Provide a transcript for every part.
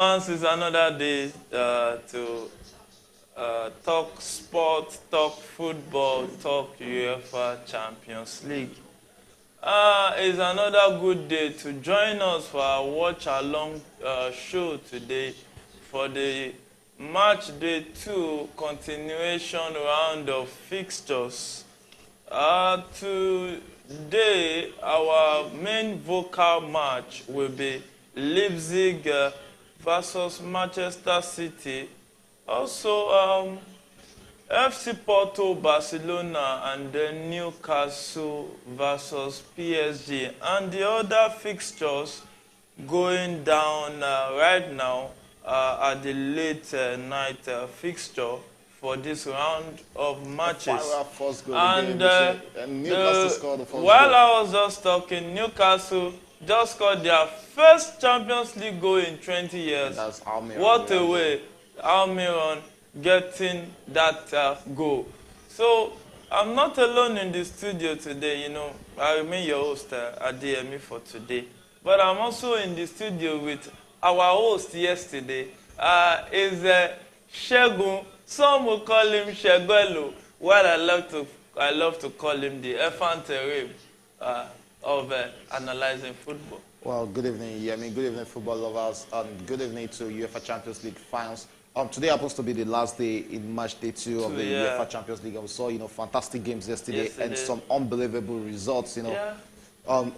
Once is another day to talk sport, talk football, talk UEFA Champions League. It's another good day to join us for our watch-along show today for the match day 2 continuation round of fixtures. Today, our main vocal match will be Leipzig versus Manchester City. Also, FC Porto, Barcelona, and then Newcastle versus PSG. And the other fixtures going down right now are the late night fixture for this round of matches. And Newcastle scored the first while goal. I was just talking, Newcastle just scored their first Champions League goal in 20 years. That's Almiron. What a way, Almiron getting that goal. So I'm not alone in the studio today. I remain your host, Adeyemi, for today. But I'm also in the studio with our host yesterday. Is Shegun. Some will call him Sheguelo, while I love to call him the enfant terrible of analyzing football. Well, good evening, Yemi. Good evening, football lovers. Good evening to UEFA Champions League finals. Today happens to be the last day in match day 2 of the UEFA Champions League. And we saw, fantastic games yesterday and some unbelievable results,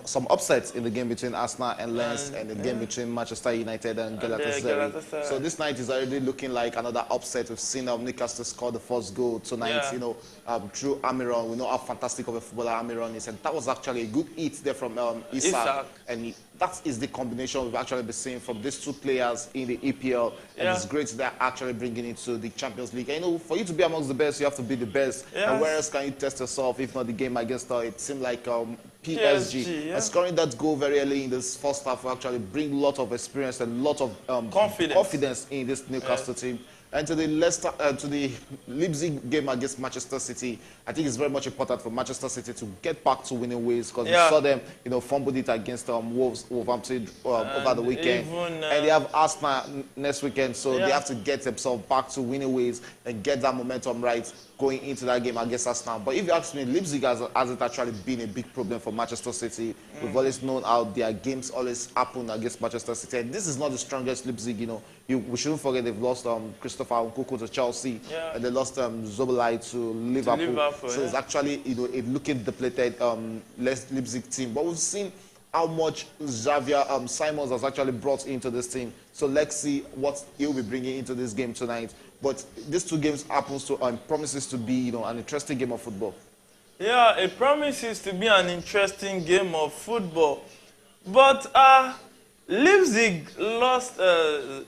some upsets in the game between Arsenal and Lens and the game between Manchester United and Galatasaray. So this night is already looking like another upset. We've seen Newcastle score the first goal tonight, through Almiron. We know how fantastic of a footballer Almiron is, and that was actually a good hit there from Isak. And that is the combination we've actually been seeing from these two players in the EPL, and it's great they're actually bringing it to the Champions League. And, for you to be amongst the best, you have to be the best. And where else can you test yourself if not the game against it seemed like PSG. And scoring that goal very early in this first half will actually bring a lot of experience and a lot of confidence in this Newcastle team. And to the Leipzig game against Manchester City, I think it's very much important for Manchester City to get back to winning ways, because we saw them, fumbled it against Wolverhampton over the weekend. And they have Arsenal next weekend, so they have to get themselves back to winning ways and get that momentum right going into that game against Arsenal. But if you ask me, Leipzig hasn't actually been a big problem for Manchester City. We've always known how their games always happen against Manchester City. And this is not the strongest Leipzig, we shouldn't forget they've lost Christopher Nkunku to Chelsea, and they lost Zobolai to Liverpool. So it's actually, a looking depleted Leipzig team. But we've seen how much Xavier Simons has actually brought into this team. So let's see what he'll be bringing into this game tonight. But these two games promises to be, an interesting game of football. Yeah, it promises to be an interesting game of football. But Leipzig lost the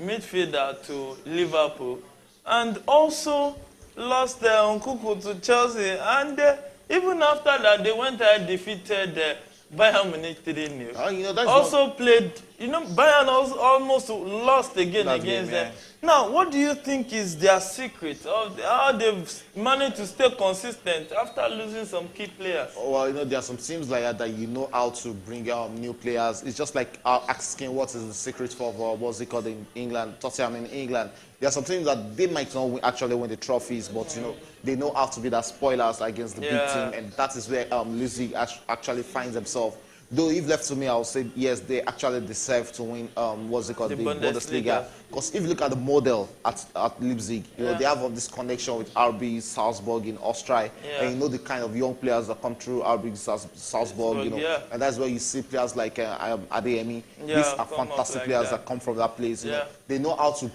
midfielder to Liverpool, and also lost Nkunku to Chelsea. And even after that, they went and defeated Bayern Munich 3-0. Also played, Bayern almost lost again against them. Now, what do you think is their secret of how they've managed to stay consistent after losing some key players? Well, there are some teams like that you know how to bring out new players. It's just like asking what is the secret for what's it called in England, Tottenham in England. There are some teams that they might not actually win the trophies, but they know how to be the spoilers against the big team, and that is where Leipzig actually finds themselves. Though if left to me, I would say yes, they actually deserve to win the Bundesliga. Because if you look at the model at Leipzig, they have this connection with RB Salzburg in Austria, and the kind of young players that come through RB Salzburg, and that's where you see players like Adeyemi. These are fantastic players that come from that place. They know how to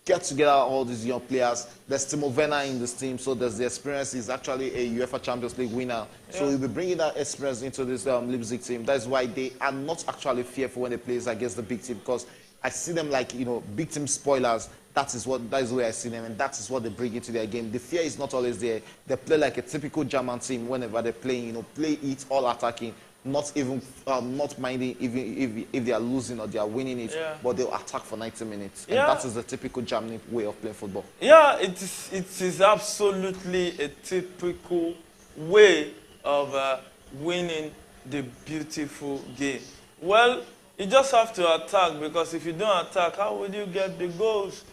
get together all these young players. There's Timo Werner in this team, so there's the experience. He's actually a UEFA Champions League winner. So he'll be bringing that experience into this Leipzig team. That's why they are not actually fearful when they play against the big team, because I see them like, big team spoilers. That is the way I see them, and that is what they bring into their game. The fear is not always there. They play like a typical German team whenever they're playing, play it all attacking. Not even not minding even if they are losing or they are winning it, but they'll attack for 90 minutes. And that is the typical German way of playing football. Yeah, it is absolutely a typical way of winning the beautiful game. Well, You just have to attack, because if you don't attack, how will you get the goals?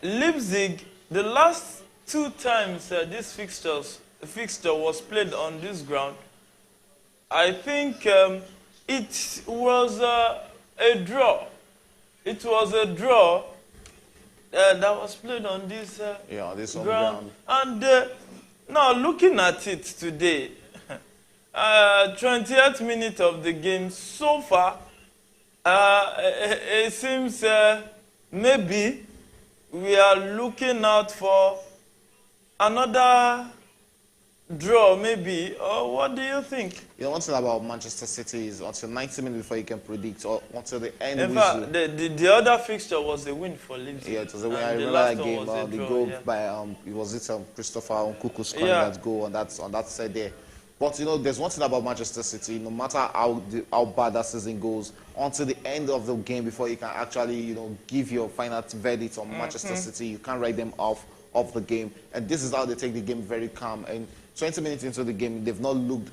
Leipzig, the last 2 times this fixture was played on this ground, I think it was a draw. It was a draw that was played on this, this ground. And now looking at it today, 20th minute of the game so far, it seems maybe we are looking out for another draw, maybe. Or what do you think? You know, one thing about Manchester City is until 90 minutes before you can predict, or until the end. In fact, the other fixture was a win for Leipzig. Yeah, it was a win. I remember that game. The goal by it was Christopher Nkunku scoring that goal on that side there. But you know, there's one thing about Manchester City. No matter how bad that season goes, until the end of the game, before you can actually give your final verdict on Manchester City, you can't write them off the game. And this is how they take the game very calm. And 20 minutes into the game, they've not looked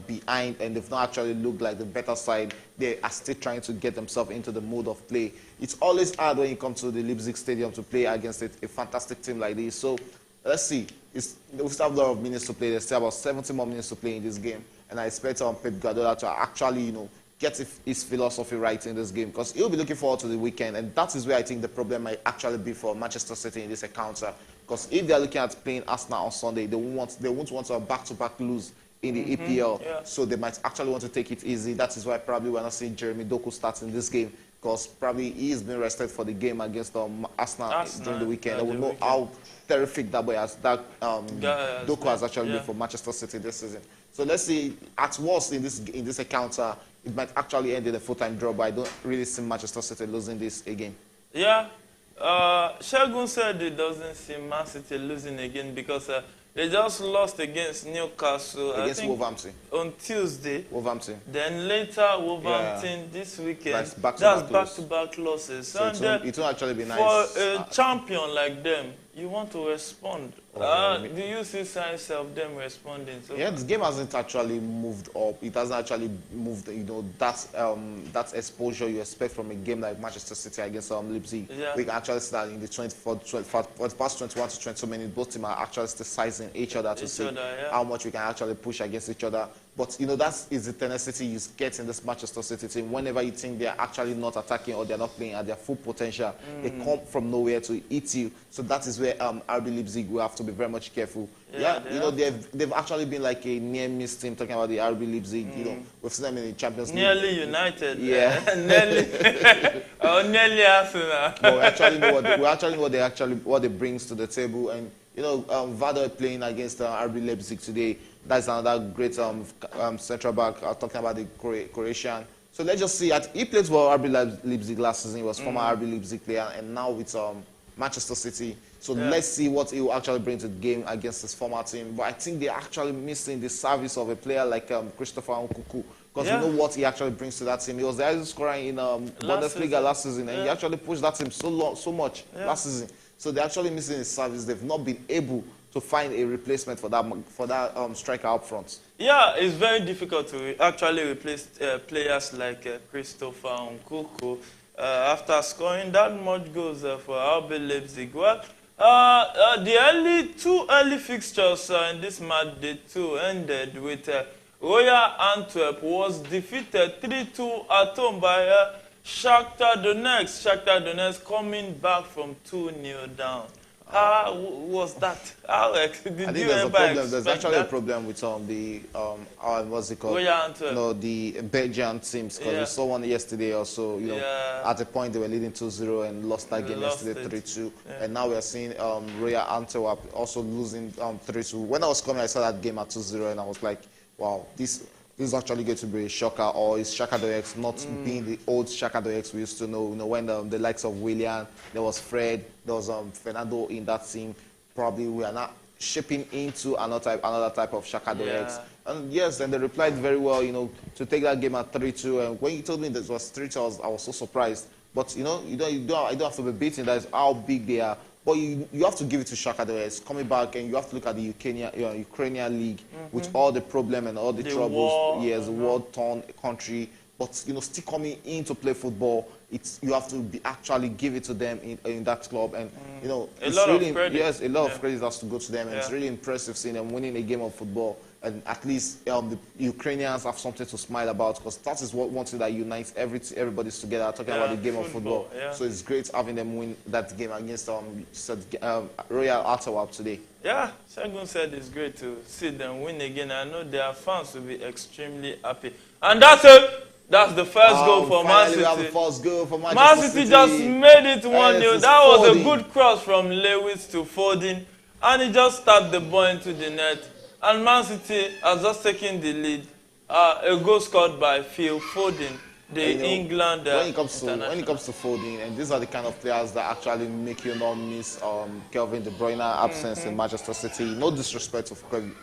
behind, and they've not actually looked like the better side. They are still trying to get themselves into the mood of play. It's always hard when you come to the Leipzig Stadium to play against a fantastic team like this. So let's see. We still have a lot of minutes to play. There's still about 70 more minutes to play in this game. And I expect Pep Guardiola to actually, get his philosophy right in this game, because he'll be looking forward to the weekend. And that is where I think the problem might actually be for Manchester City in this encounter. Because if they're looking at playing Arsenal on Sunday, they won't want to back-to-back lose in the EPL. Yeah. So they might actually want to take it easy. That is why probably we're not seeing Jeremy Doku start in this game, because probably he is being rested for the game against Arsenal during the weekend. And we know how terrific that boy has, Doku has actually been for Manchester City this season. So let's see. At worst, in this encounter, it might actually end in a full-time draw, but I don't really see Manchester City losing this again. Yeah. Shagun said it doesn't see Man City losing again, because they just lost against Newcastle. Against Wolverhampton. On Tuesday. Wolverhampton. Then later Wolverhampton this weekend. That's back-to-back losses. So it will actually be nice. For a champion like them, you want to respond. Do you see signs of them responding? So this game hasn't actually moved up. It hasn't actually moved, that exposure you expect from a game like Manchester City against Leipzig. Yeah. We can actually see that in the for the past 21 to 22 minutes, both teams are actually still sizing each other to see how much we can actually push against each other. But that is the tenacity you get in this Manchester City team. Whenever you think they're actually not attacking or they're not playing at their full potential, they come from nowhere to eat you. So that is where RB Leipzig will have to be very much careful. They've actually been like a near-miss team, talking about the RB Leipzig. We've seen them in the Champions League. Nearly United. Yeah. Nearly Arsenal. But we actually know what they brings to the table. And Vado playing against RB Leipzig today. That's another great central back. Talking about the Croatian. So let's just see. He played for RB Leipzig last season. He was former RB Leipzig player, and now with Manchester City. So let's see what he will actually bring to the game against his former team. But I think they're actually missing the service of a player like Christopher Nkunku, because we know what he actually brings to that team. He was the highest scorer in Bundesliga last season, and he actually pushed that team so much last season. So they're actually missing his service. They've not been able to find a replacement for that striker up front. Yeah, it's very difficult to actually replace players like Christopher Nkunku after scoring that much goals for RB Leipzig. Well, the two early fixtures in this match, day 2, ended with Royal Antwerp was defeated 3-2 at home by Shakhtar Donetsk. Shakhtar Donetsk coming back from 2-0 down. How was that? Alex, did you ever expect There's actually a problem with what's it called? Royal Antwerp. The Belgian teams, because we saw one yesterday also. At a point they were leading 2-0 and lost that game yesterday 3-2. And now we are seeing Royal Antwerp also losing 3-2. When I was coming, I saw that game at 2-0, and I was like, wow, this is actually going to be a shocker. Or is Shakhtar Donetsk not being the old Shakhtar Donetsk we used to know? When the likes of Willian, there was Fred, there was Fernando in that team. Probably we are not shaping into another type of Shakhtar Donetsk. And yes, and they replied very well, to take that game at 3-2. And when you told me that it was 3-2, I was so surprised. But I don't have to be beaten. That is how big they are. But you have to give it to Shakhtar Donetsk coming back, and you have to look at the Ukrainian league with all the problem and all the troubles. War-torn country. but still coming in to play football, you have to actually give it to them in that club, and it's really a lot of credit has to go to them, and it's really impressive seeing them winning a game of football, and at least the Ukrainians have something to smile about, because that is one thing that unites everybody's together talking about the game of football. So it's great having them win that game against Royal Ottawa today. Yeah, Segun said it's great to see them win again. I know their fans will be extremely happy. And that's it. That's the first goal for Man City. We have the first goal for Manchester City. just made it 1-0. That was a good cross from Lewis to Foden. And he just tapped the ball into the net. And Man City has just taken the lead. A goal scored by Phil Foden, the England when it comes to Foden, and these are the kind of players that actually make you not miss Kevin De Bruyne absence in Manchester City. No disrespect to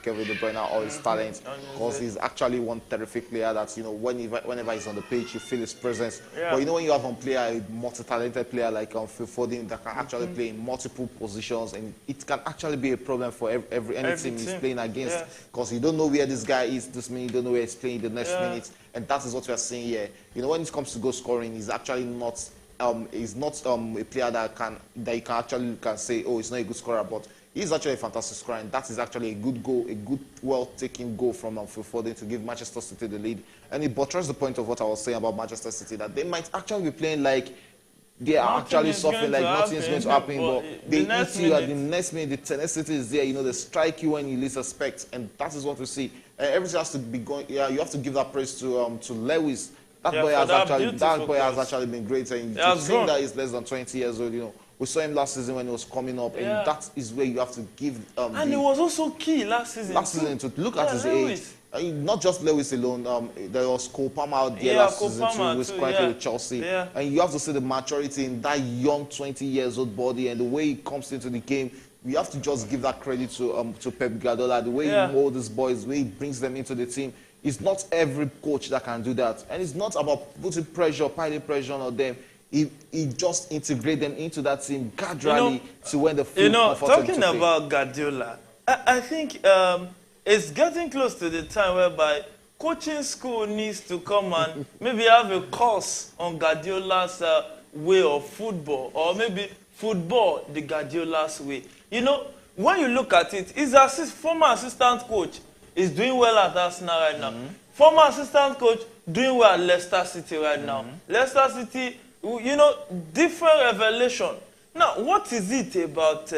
Kevin De Bruyne or his talent, because he's actually one terrific player that whenever he's on the pitch you feel his presence. But when you have a multi-talented player like Phil Foden that can actually play in multiple positions, and it can actually be a problem for any team he's playing against, because you don't know where this guy is this minute, you don't know where he's playing the next minute. And that is what we are seeing here. When it comes to goal scoring, he's actually not a player that you can say, oh, he's not a good scorer, but he's actually a fantastic scorer, and that is actually a good goal, a good, well-taken goal from Phil Foden to give Manchester City the lead. And it buttressed the point of what I was saying about Manchester City, that they might actually be playing like they are actually suffering, like nothing is going to happen, but they eat you at the next minute. The tenacity is there, they strike you when you least expect, and that is what we see. Everything has to be going. Yeah, you have to give that praise to Lewis. That boy has actually been great, and to think that he's less than 20 years old, we saw him last season when he was coming up, and that is where you have to give. And he was also key last season. To look at his age. Not just Lewis alone. There was Cole Palmer out there last season too, who was quite with Chelsea. And you have to see the maturity in that young 20 years old body, and the way he comes into the game. We have to just give that credit to Pep Guardiola, the way he molds these boys, the way he brings them into the team. It's not every coach that can do that, and it's not about putting piling pressure on them. He just integrate them into that team gradually to when the feel comfortable. Talking about Guardiola, I think it's getting close to the time whereby coaching school needs to come and maybe have a course on Guardiola's way of football, or maybe football the Guardiola's way. When you look at it, his former assistant coach is doing well at Arsenal right now. Former assistant coach doing well at Leicester City right now. Leicester City, different revelation. Now, what is it about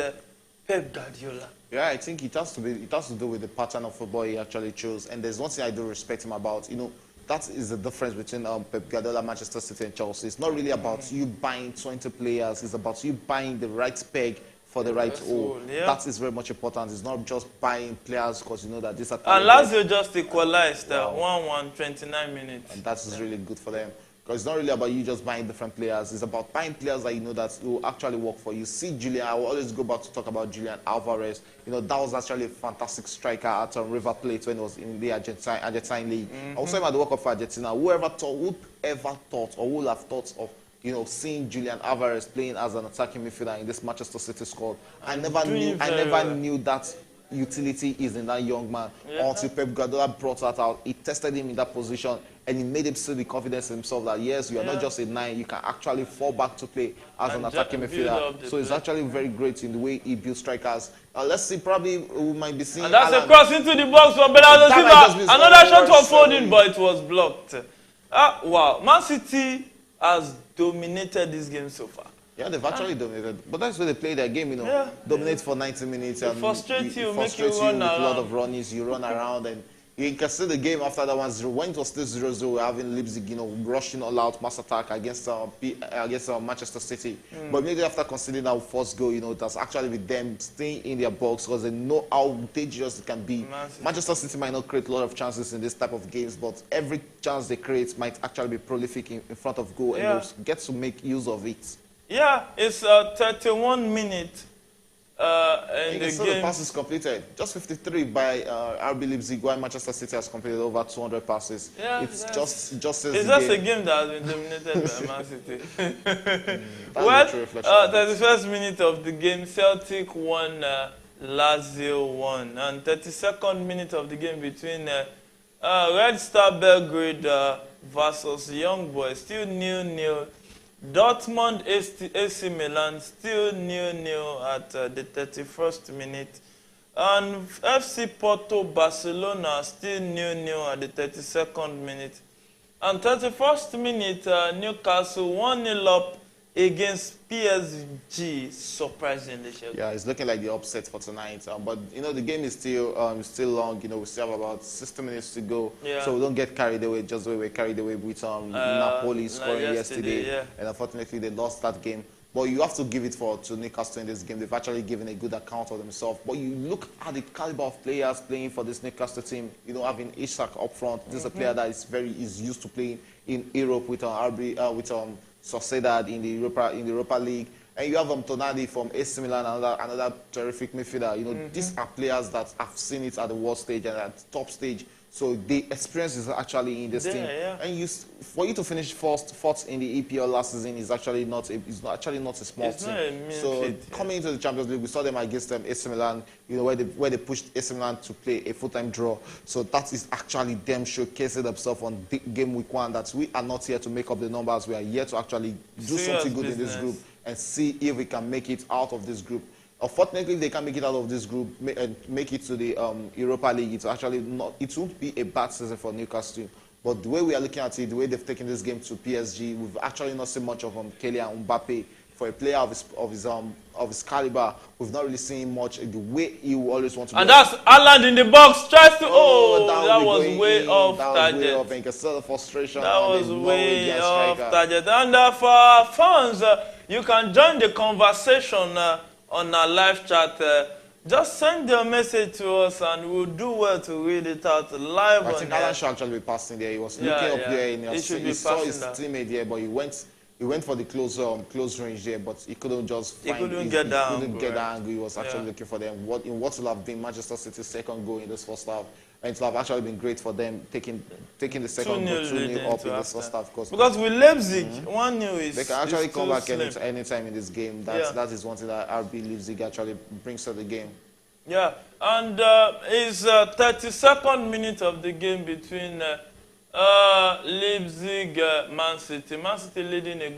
Pep Guardiola? Yeah, I think it has to do with the pattern of football he actually chose. And there's one thing I do respect him about. That is the difference between Pep Guardiola, Manchester City, and Chelsea. It's not really about you buying 20 players. It's about you buying the right peg for the right hole. That is very much important. It's not just buying players because you know that these are. And Lazio just equalized 1-1, 29 minutes. And that is really good for them. Because it's not really about you just buying different players. It's about buying players that you know that will actually work for you. See Julian, I will always go back to talk about Julian Alvarez. That was actually a fantastic striker at River Plate when he was in the Argentine league. I was talking about the work of Argentina. Whoever thought or would have thought of seeing Julian Alvarez playing as an attacking midfielder in this Manchester City squad. I never knew that utility is in that young man until Pep Guardiola brought that out. He tested him in that position, and he made him see the confidence in himself that yes, you are not just a 9, you can actually fall back to play as an attacking midfielder. So it's actually very great in the way he builds strikers. Let's see, probably we might be seeing. And that's a cross into the box for Bernardo Silva. Another shot for Foden, but it was blocked. Wow, Man City has dominated this game so far. Yeah, they've actually dominated. But that's where they play their game, Dominate for 90 minutes. And frustrate you, make you run with around. A lot of runnings, you run around, and you can see the game after that 1-0. When it was still 0-0, we're having Leipzig, rushing all out, mass attack against Manchester City. But immediately after conceding that first goal, that's actually with them staying in their box because they know how dangerous it can be. Manchester City might not create a lot of chances in this type of games, but every chance they create might actually be prolific in front of goal, and they'll get to make use of it. Yeah, it's 31 minutes in the game. The passes completed. Just 53 by RB Leipzig, while Manchester City has completed over 200 passes. Yeah, it's just a game that has been dominated by Man City. Well, 31st minute of the game, Celtic won, Lazio won. And 32nd minute of the game between Red Star Belgrade versus Young Boys, still 0-0. Dortmund AC Milan, still 0-0 at the 31st minute. And FC Porto Barcelona, still 0-0 at the 32nd minute. And 31st minute, Newcastle 1-0 up against PSG, surprisingly. Yeah, it's looking like the upset for tonight. But, you know, the game is still long. You know, we still have about 60 minutes to go. Yeah. So we don't get carried away just the way we were carried away with Napoli scoring yesterday. Yeah. And unfortunately, they lost that game. But you have to give it to Newcastle in this game. They've actually given a good account of themselves. But you look at the caliber of players playing for this Newcastle team. You know, having Isak up front. This is a player that is used to playing in Europe with Sociedad in the Europa League, and you have Tonali from AC Milan, another terrific midfielder. You know, these are players that have seen it at the world stage and at the top stage. So the experience is actually in this team. Yeah. And for you to finish fourth in the EPL last season is actually not a small team. So coming into the Champions League, we saw them against AC Milan. You know, where they pushed AC Milan to play a full-time draw. So that is actually them showcasing themselves on game week 1. That we are not here to make up the numbers. We are here to actually do something good in this group and see if we can make it out of this group. Unfortunately, if they can make it out of this group and make it to the Europa League, it won't be a bad season for Newcastle. But the way we are looking at it, the way they've taken this game to PSG, we've actually not seen much of Kylian Mbappe. For a player of his caliber, we've not really seen much the way he will always want to. And that's Haaland in the box, tries to. That was way off target. That was way off. You can see the frustration. That was way off target. And for our fans, you can join the conversation on our live chat. Just send your message to us and we'll do well to read it out live. I think Haaland should actually be passing there. He was looking up there and he saw his teammate there, but he went for the close range there, but he couldn't just find. He couldn't get that angle. He was actually looking for them. What will have been Manchester City's second goal in this first half, and it will have actually been great for them taking the second goal 2-0 up in this first half. Because with Leipzig, 1-0 is they can actually come back anytime in this game. That is one thing that RB Leipzig actually brings to the game. Yeah, and it's 32nd minute of the game between Leipzig, Man City. Man City leading a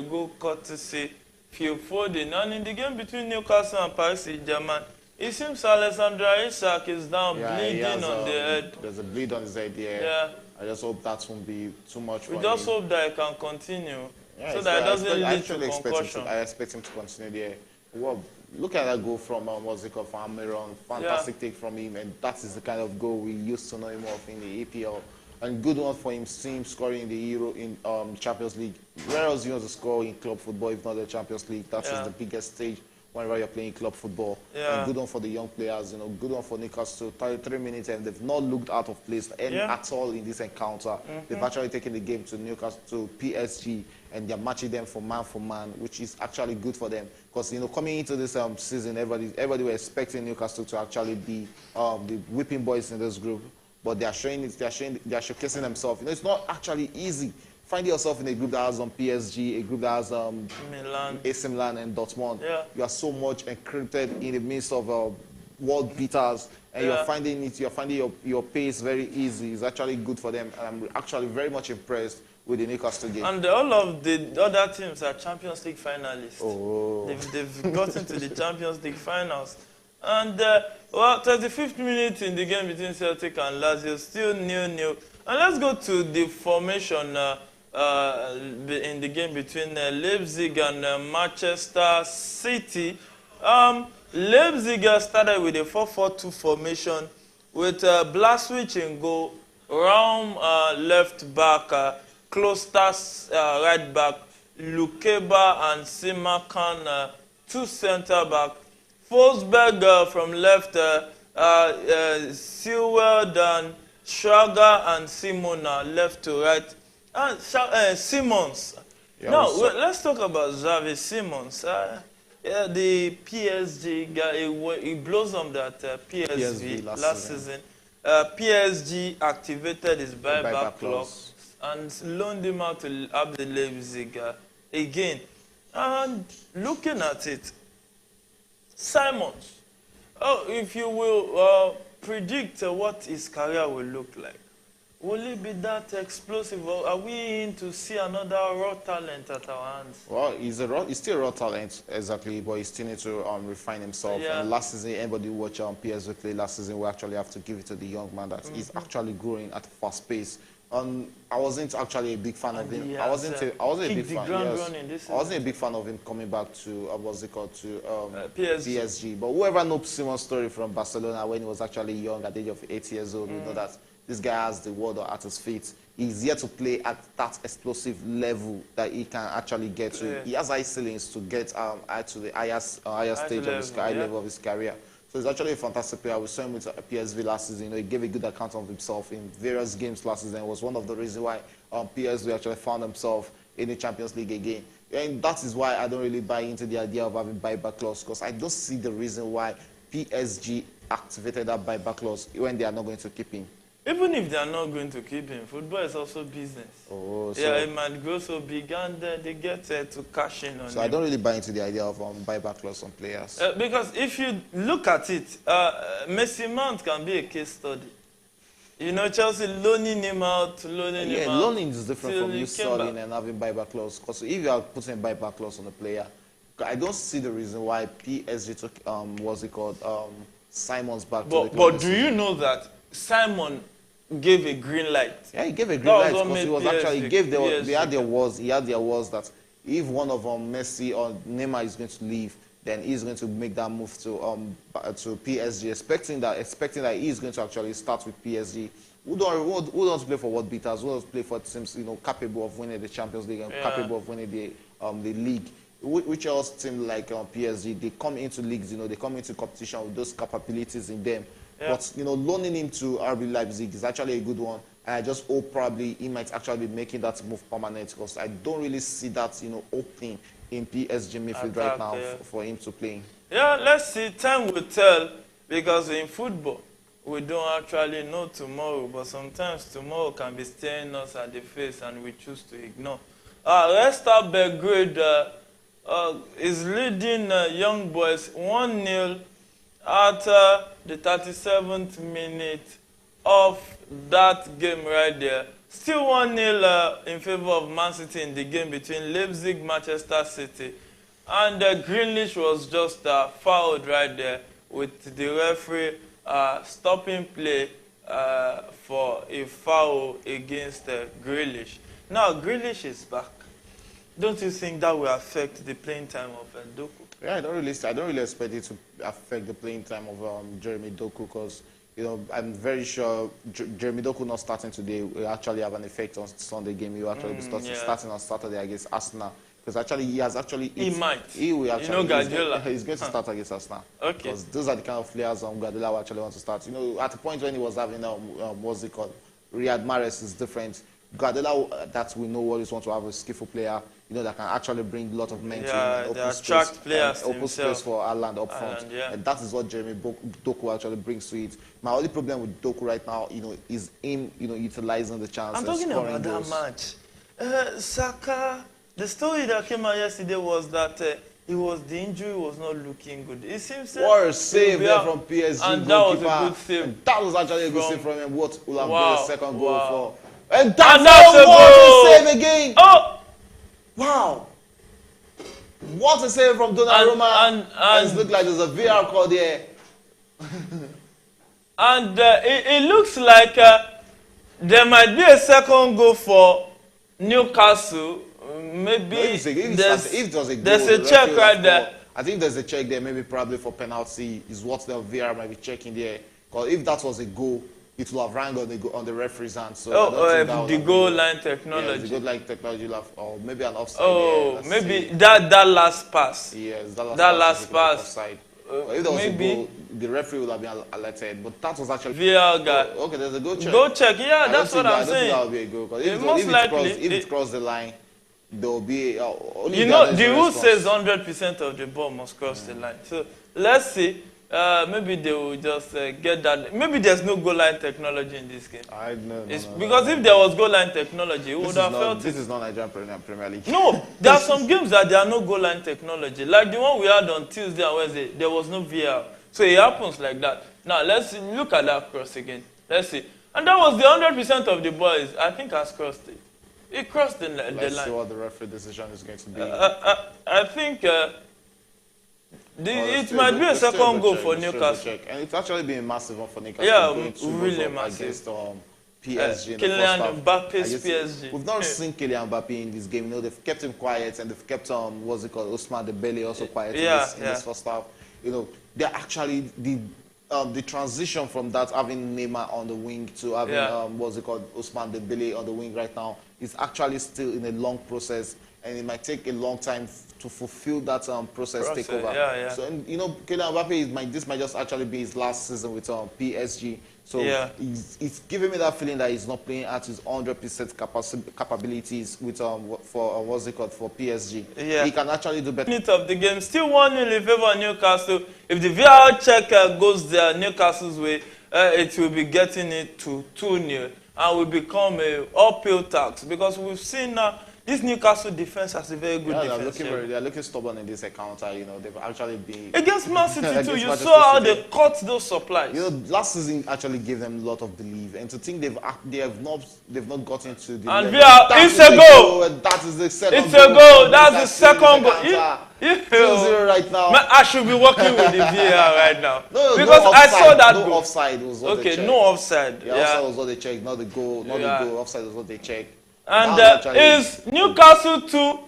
goal courtesy Phil Foden. And in the game between Newcastle and Paris Saint-Germain, it seems Alexander Isak is down bleeding on the head. There's a bleed on his head, yeah. I just hope that won't be too much for him. We just hope that he can continue, so that it doesn't lead to concussion. I expect him to continue there. Well, look at that goal from from Almiron. Fantastic take from him, and that is the kind of goal we used to know him of in the EPL. And good one for him, seeing scoring in the Champions League. Where else you want to score in club football if not the Champions League? That is the biggest stage whenever you're playing club football. And good one for the young players, good one for Newcastle. 33 minutes and they've not looked out of place at all in this encounter. They've actually taken the game to Newcastle, to PSG, and they're matching them for man, which is actually good for them. Because coming into this season, everybody were expecting Newcastle to actually be the whipping boys in this group. But they are showcasing themselves. It's not actually easy. Find yourself in a group that has PSG, a group that has Milan. AC Milan and Dortmund. Yeah. You are so much encrypted in the midst of world beaters, and you're finding your pace very easy. It's actually good for them, and I'm actually very much impressed with the Newcastle game. And all of the other teams are Champions League finalists. Oh. They've gotten to the Champions League finals. And, 35th minute in the game between Celtic and Lazio, still 0-0. And let's go to the formation in the game between Leipzig and Manchester City. Leipzig started with a 4-4-2 formation with Blaswich in goal, Raum left back, Klosters right back, Lukeba and Simakan 2 centre back, Forsberg from left, Seward and Schrager and Simona left to right, and Simons. Now, let's talk about Xavi Simons. The PSG guy, he blossomed at PSV last season. PSG activated his buyback clause and loaned him out to RB Leipzig again. And looking at it, Simons, if you will predict what his career will look like, Will it be that explosive, or are we in to see another raw talent at our hands? Well, he's still a raw talent, exactly, but he still needs to refine himself. Yeah. And last season, anybody who watched PSV play last season, we actually have to give it to the young man that he's actually growing at a fast pace. I wasn't actually a big fan of him. I wasn't a big fan. Yes, I wasn't a big fan of him coming back to what's it called, to PSG. But whoever knows Simon's story from Barcelona when he was actually young, at the age of 8 years old, you know that this guy has the world at his feet. He's yet to play at that explosive level that he can actually get to. Yeah. He has high ceilings to get to the higher stage of his level of his career. So he's actually a fantastic player. We saw him with PSV last season. You know, he gave a good account of himself in various games last season. It was one of the reasons why PSV actually found himself in the Champions League again. And that is why I don't really buy into the idea of having buyback clause, because I don't see the reason why PSG activated that buyback clause when they are not going to keep him. Even if they are not going to keep him, football is also business. Oh, so yeah, it might grow so big, and they get to cash in on him. So I don't really buy into the idea of buyback clause on players. Because if you look at it, Messi Mount can be a case study. You know, Chelsea loaning him out, loaning him out. Yeah, loaning is different from you selling and having buyback clause. Because if you are putting buyback clause on a player, I don't see the reason why PSG took, what's it called, Simon's back to the club. But do you know that Simon gave a green light? Yeah, he gave a green light because he was actually he had their words that if one of Messi or Neymar is going to leave, then he's going to make that move to PSG, expecting that he's going to actually start with PSG. Who don't play for what beaters? Who don't play for teams capable of winning the Champions League and capable of winning the league? Which else team like PSG? They come into leagues, they come into competition with those capabilities in them. Yeah. But, loaning him to RB Leipzig is actually a good one. And I just hope probably he might actually be making that move permanent, because I don't really see that, opening in PSG midfield right now for him to play. Yeah, let's see. Time will tell, because in football, we don't actually know tomorrow, but sometimes tomorrow can be staring us at the face and we choose to ignore. Let's start Belgrade. Is leading Young Boys 1-0 at the 37th minute of that game right there. Still 1-0 in favor of Man City in the game between Leipzig, Manchester City. And Grealish was just fouled right there, with the referee stopping play for a foul against Grealish. Now, Grealish is back. Don't you think that will affect the playing time of Doku? Yeah, I don't really expect it to affect the playing time of Jeremy Doku, because I'm very sure Jeremy Doku not starting today will actually have an effect on Sunday game. He will actually be starting on Saturday against Arsenal, because actually he will actually he's going to start against Arsenal. Okay. Because those are the kind of players Guardiola will actually want to start. At the point when he was having what's it called, Riyad Mahrez is different. Guardiola, that we know what is want to have a skillful player, that can actually bring a lot of men to him and open space for Haaland up front. And that is what Jeremy Doku actually brings to it. My only problem with Doku right now, is him, utilizing the chance. I'm talking about that match. Saka, the story that came out yesterday was that the injury was not looking good. It seems what a save there from PSG. And that was a good save. And that was actually a good save from him. What will have been the second goal for? And that's a save again. Oh! Wow. What a save from Donnarumma. And it looks like there's a VR call there. And it looks like there might be a second goal for Newcastle. Maybe if there's a goal, there's a check right there. I think there's a check there, maybe probably for penalty, is what the VR might be checking there. Because if that was a goal, it will have rang on the referee's hand. So the goal line technology. The goal line technology will have, or maybe an offside. Oh, maybe that last pass. Yes, that last pass. Offside. If there was a goal, the referee would have been alerted. But that was actually VR guy. Okay, there's a goal check. Goal check, yeah, that's what I'm saying. I don't think that would be a goal. If it crossed the line, there will be. The rule says 100% of the ball must cross the line. So let's see. Maybe they will just get that. Maybe there's no goal line technology in this game. Because if there was goal line technology, we would have felt it. This is not Nigerian Premier League. No, there are some games that there are no goal line technology. Like the one we had on Tuesday and Wednesday, there was no VR. So it happens like that. Now let's look at that cross again. Let's see. And that was the 100% of the boys. I think has crossed it. It crossed the line. Let's see what the referee decision is going to be. I think it might be a second goal for Newcastle. And it's actually been a massive one for Newcastle. Yeah, really massive. Against PSG in the Kylian first half. Mbappe's PSG. We've not seen Kylian Mbappe in this game. You know, they've kept him quiet and they've kept Ousmane Dembele also quiet in this first half. You know, they're actually the transition from that having Neymar on the wing to having Ousmane Dembele on the wing right now is actually still in a long process, and it might take a long time to fulfill that process takeover. So, and, you know, Kylian Mbappe this might just actually be his last season with PSG. So it's giving me that feeling that he's not playing at his 100% capabilities with for PSG. Yeah. He can actually do better. Minute of the game, still 1-0 in favor of Newcastle. If the VAR check goes there Newcastle's way, it will be getting it to 2-0 and will become a uphill task, because we've seen now this Newcastle defense has a very good defense. They're looking stubborn in this encounter. You know, they've actually been against Man City too. You saw how they cut those supplies. You know, last season actually gave them a lot of belief, and to think they've not gotten to the. And it's a goal. That is the second. It's a goal. That's the second goal. 2-0 right now. Man, I should be working with the VAR right now. Because I saw that no offside was what they checked. Okay, no offside. Yeah, offside was what they checked, not the goal. Not the goal. Offside was what they checked. And is Newcastle 2,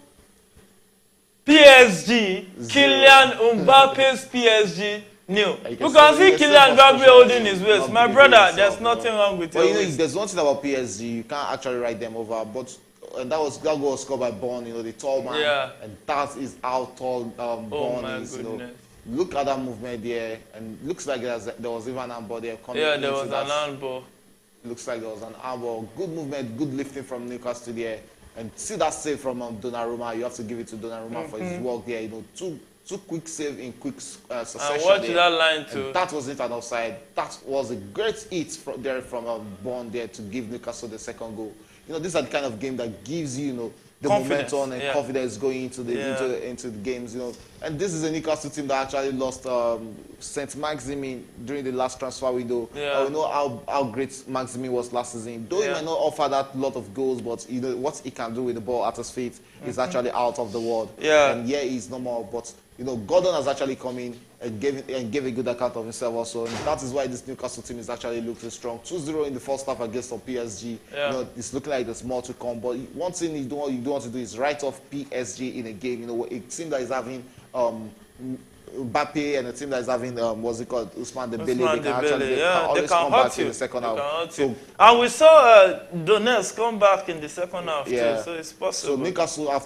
PSG, Kylian Mbappe's PSG new. You can see Kylian Mbappe holding his waist. My brother, there's nothing wrong with it. You know, there's one thing about PSG, you can't actually write them over. But that goal was scored by Bond, you know, the tall man. Yeah. And that is how tall Bond is. You know. Look at that movement there, and looks like there was even an handball there. Yeah, there was an handball. Looks like there was an handball. Good movement, good lifting from Newcastle there. And see that save from Donnarumma. You have to give it to Donnarumma for his work there. You know, two quick save in quick succession. I watched that line too. And that wasn't an offside. That was a great hit from Bond there to give Newcastle the second goal. You know, these are the kind of game that gives you, the confidence, momentum and confidence going into the games, you know. And this is a Newcastle team that actually lost Saint Maximin during the last transfer window. Yeah. We know how great Maximin was last season. Though he might not offer that lot of goals, but you know what he can do with the ball at his feet is actually out of the world. Yeah. And he's no more. But you know, Gordon has actually come in and gave a good account of himself also. And that is why this Newcastle team is actually looking strong. 2-0 in the first half against PSG. Yeah. You know, it's looking like there's more to come. But one thing you don't want to do is write off PSG in a game. You know, a team that is having Mbappe and a team that is having Ousmane Dembele, they can come back in the second half. And we saw Donetsk come back in the second half too, so it's possible. So Newcastle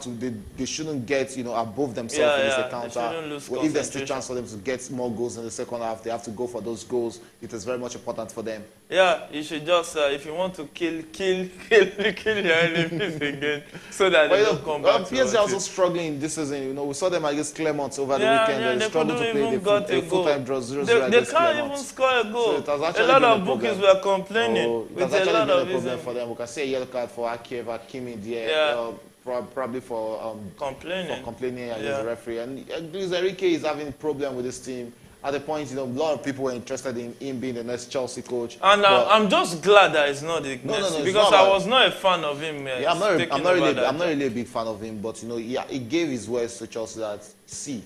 they shouldn't get above themselves in this encounter. If there's still chance for them to get more goals in the second half, they have to go for those goals. It is very much important for them. Yeah, you should just if you want to kill your enemies again, so that they don't come back. PSG are also struggling this season. You know, we saw them against Clermont over the weekend. They struggled to play a full-time draw 0-0 against Clermont. They can't even score a goal. So a lot of bookies were complaining. It has actually been a problem for them. We can see a yellow card for Akieva Kimi there. Probably for complaining against the referee. And Luis Enrique is having a problem with this team. At the point, a lot of people were interested in him being the next Chelsea coach. And I'm just glad that it's not the next, because I was not a fan of him. I'm not really a big fan of him, but he gave his words to Chelsea that, see,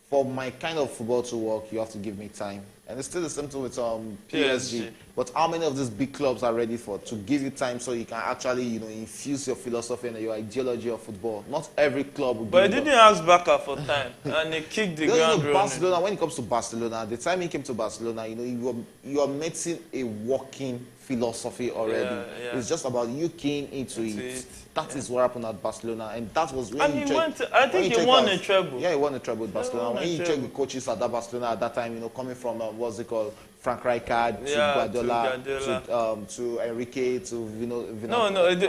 for my kind of football to work, you have to give me time. And it's still the same thing with PSG. But how many of these big clubs are ready to give you time so you can actually, infuse your philosophy and your ideology of football? Not every club will give you. But he didn't ask Barca for time, and he kicked the ground running. Barcelona, when it comes to Barcelona, the time he came to Barcelona, you are meeting a working philosophy already. It's just about you keying into it. That is what happened at Barcelona, and that was when he went. I think he won a treble. Yeah, he won a treble with Barcelona. When you check the coaches at that Barcelona at that time, coming from Frank Rijkaard to Guardiola to Enrique to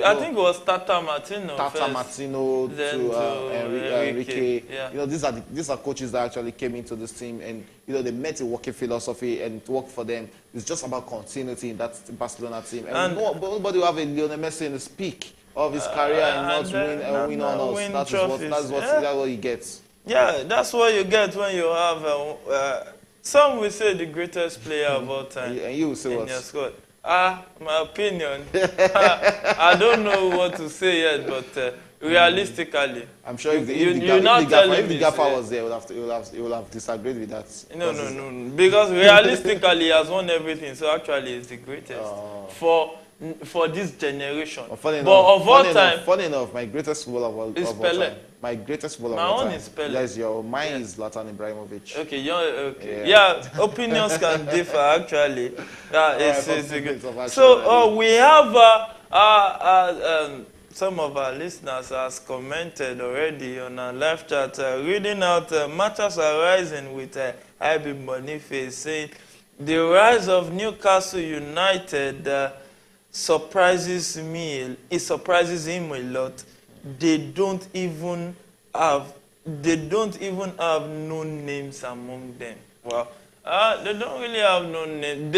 I think it was Tata Martino. Tata Martino to Enrique. Yeah. These are coaches that actually came into this team, and they met a working philosophy, and it worked for them. It's just about continuity in that Barcelona team, and nobody will have a Lionel Messi in his peak of his career and not win honors. That's what he gets. Yeah, that's what you get when you have. Some will say the greatest player of all time. And you will say what? In your squad. My opinion. I don't know what to say yet, but realistically, I'm sure if the gaffer was there, he would have disagreed with that. No. Because realistically, he has won everything. So actually, he's the greatest for this generation. But of all time, funny enough, my greatest footballer of all time. My greatest footballer of all time. My own is Pele. Yes, mine is Zlatan Ibrahimovic. Okay, yeah, opinions can differ actually. So we have some of our listeners has commented already on our live chat, reading out matters arising with IB Boniface saying the rise of Newcastle United surprises me. It surprises him a lot. They don't even have known names among them. Well, they don't really have no names.